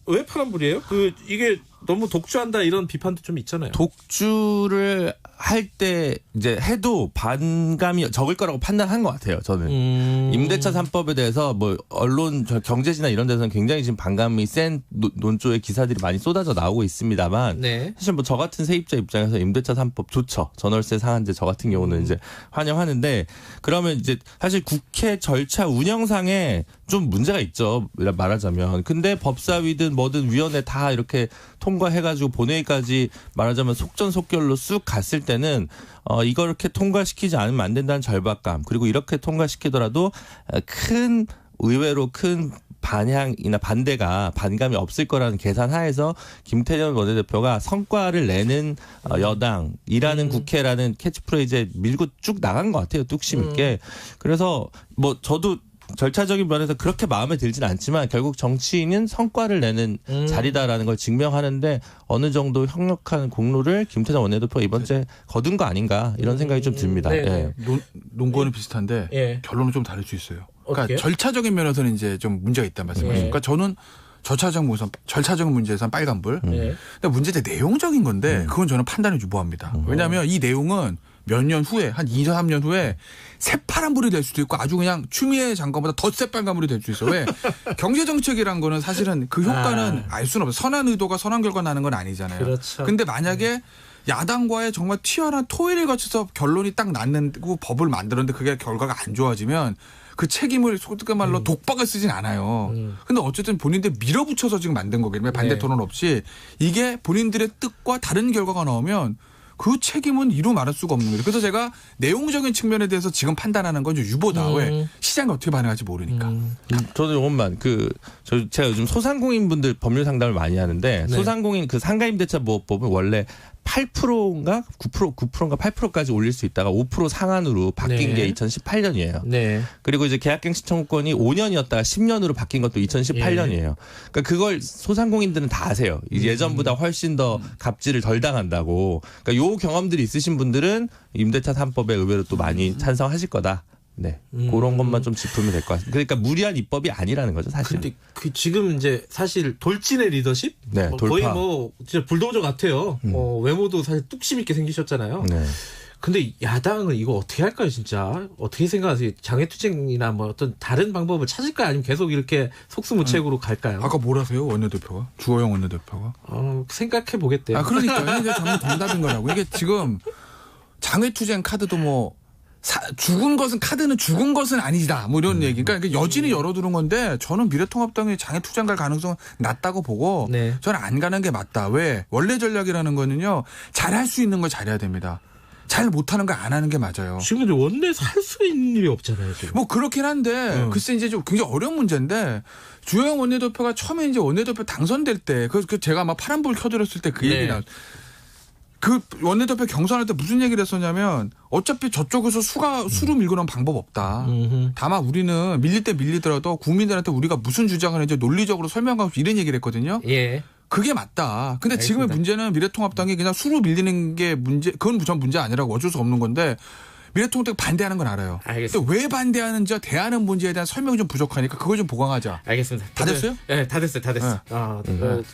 왜 파란불이에요? 이게 너무 독주한다 이런 비판도 좀 있잖아요. 독주를 할 때 이제 해도 반감이 적을 거라고 판단한 것 같아요. 저는 임대차 3법에 대해서 뭐 언론 경제지나 이런 데서는 굉장히 지금 반감이 센 논조의 기사들이 많이 쏟아져 나오고 있습니다만 사실 뭐 저 같은 세입자 입장에서 임대차 3법 좋죠. 전월세 상한제 저 같은 경우는 이제 환영하는데 그러면 이제 사실 국회 절차 운영상에 좀 문제가 있죠. 말하자면. 근데 법사위든 뭐든 위원회 다 이렇게 통과해가지고 본회의까지 말하자면 속전속결로 쑥 갔을 때는 이걸 이렇게 통과시키지 않으면 안 된다는 절박감 그리고 이렇게 통과시키더라도 큰 의외로 큰 반향이나 반감이 없을 거라는 계산하에서 김태년 원내대표가 성과를 내는 여당이라는 국회라는 캐치프레이즈에 밀고 쭉 나간 것 같아요. 뚝심 있게. 그래서 뭐 저도 절차적인 면에서 그렇게 마음에 들진 않지만 결국 정치인은 성과를 내는 자리다라는 걸 증명하는데 어느 정도 협력한 공로를 김태년 원내대표가 이번 주에 거둔 거 아닌가 이런 생각이 좀 듭니다. 예. 논거는 비슷한데 결론은 좀 다를 수 있어요. 그러니까 어떻게요? 절차적인 면에서는 이제 좀 문제가 있다는 말씀이시죠. 그러니까 저는 절차적인 문제에서는 빨간불. 근데 문제는 내용적인 건데 그건 저는 판단을 유보합니다. 왜냐하면 이 내용은 몇 년 후에 한 2, 3년 후에 새파란불이 될 수도 있고 아주 그냥 추미애 장관보다 더 새빨간불이 될 수 있어요. 왜? 경제정책이란 거는 사실은 그 효과는 알 수는 없어요. 선한 의도가 선한 결과 나는 건 아니잖아요. 그렇죠. 근데 만약에 야당과의 정말 치열한 토의를 거쳐서 결론이 딱 났고 법을 만들었는데 그게 결과가 안 좋아지면 그 책임을 속된 말로 독박을 쓰진 않아요. 근데 어쨌든 본인들 밀어붙여서 지금 만든 거기 때문에 반대 토론 없이 이게 본인들의 뜻과 다른 결과가 나오면 그 책임은 이루 말할 수가 없는 거예요. 그래서 제가 내용적인 측면에 대해서 지금 판단하는 건 유보다. 왜? 시장이 어떻게 반응할지 모르니까. 저도 요것만 제가 요즘 소상공인분들 법률 상담을 많이 하는데 소상공인 그 상가임대차 보호법은 원래 8%인가 9%인가 8%까지 올릴 수 있다가 5% 상한으로 바뀐 게 2018년이에요. 그리고 이제 계약갱신 청구권이 5년이었다가 10년으로 바뀐 것도 2018년이에요. 그러니까 그걸 소상공인들은 다 아세요. 예전보다 훨씬 더 갑질을 덜 당한다고. 그러니까 요 경험들이 있으신 분들은 임대차 3법에 의외로 또 많이 찬성하실 거다. 네. 그런 것만 좀 짚으면 될 것 같습니다. 그러니까 무리한 입법이 아니라는 거죠, 사실. 근데 지금 이제 사실 돌진의 리더십? 네, 거의 진짜 불도저 같아요. 외모도 사실 뚝심 있게 생기셨잖아요. 네. 근데 야당은 이거 어떻게 할까요, 진짜? 어떻게 생각하세요? 장애투쟁이나 뭐 어떤 다른 방법을 찾을까요? 아니면 계속 이렇게 속수무책으로 갈까요? 아까 뭐라세요, 원내대표가? 주호영 원내대표가? 생각해 보겠대요. 그러니까요. 이게 정말 정답인 거라고. 이게 지금 장애투쟁 카드도 뭐 카드는 죽은 것은 아니다. 뭐 이런 얘기. 그러니까 여진이 열어두는 건데 저는 미래통합당이 장애투쟁 갈 가능성은 낮다고 보고 저는 안 가는 게 맞다. 왜? 원래 전략이라는 거는요. 잘할 수 있는 걸 잘해야 됩니다. 잘 못하는 거 안 하는 게 맞아요. 지금 원내에서 할 수 있는 일이 없잖아요. 지금. 뭐 그렇긴 한데 글쎄 이제 좀 굉장히 어려운 문제인데 주호영 원내대표가 처음에 이제 원내대표 당선될 때 제가 아마 파란불 켜드렸을 때 그 얘기나 그 원내대표 경선할 때 무슨 얘기를 했었냐면 어차피 저쪽에서 수로 밀고 나면 방법 없다. 다만 우리는 밀릴 때 밀리더라도 국민들한테 우리가 무슨 주장을 했는지 논리적으로 설명하고 이런 얘기를 했거든요. 그게 맞다. 근데 지금의 문제는 미래통합당이 그냥 수로 밀리는 게 문제, 그건 전 문제 아니라고 어쩔 수 없는 건데 미래통합당이 반대하는 건 알아요. 근데 왜 반대하는지 대안은 뭔지에 대한 설명이 좀 부족하니까 그걸 좀 보강하자. 알겠습니다. 다 됐어요? 네, 다 됐어요.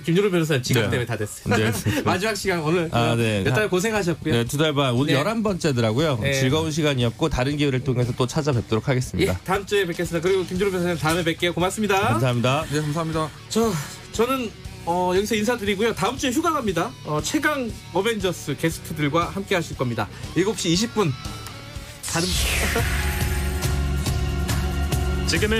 김준호 변호사님 지각 때문에 다 됐어요. 마지막 시간 오늘 몇 달 고생하셨고요. 네, 2달 반. 오늘 11번째더라고요. 즐거운 시간이었고 다른 기회를 통해서 또 찾아뵙도록 하겠습니다. 다음 주에 뵙겠습니다. 그리고 김준호 변호사님 다음에 뵐게요. 고맙습니다. 감사합니다. 네, 감사합니다. 저는 여기서 인사드리고요. 다음 주에 휴가 갑니다. 최강 어벤져스 게스트들과 함께 하실 겁니다. 7시 20분. 지금은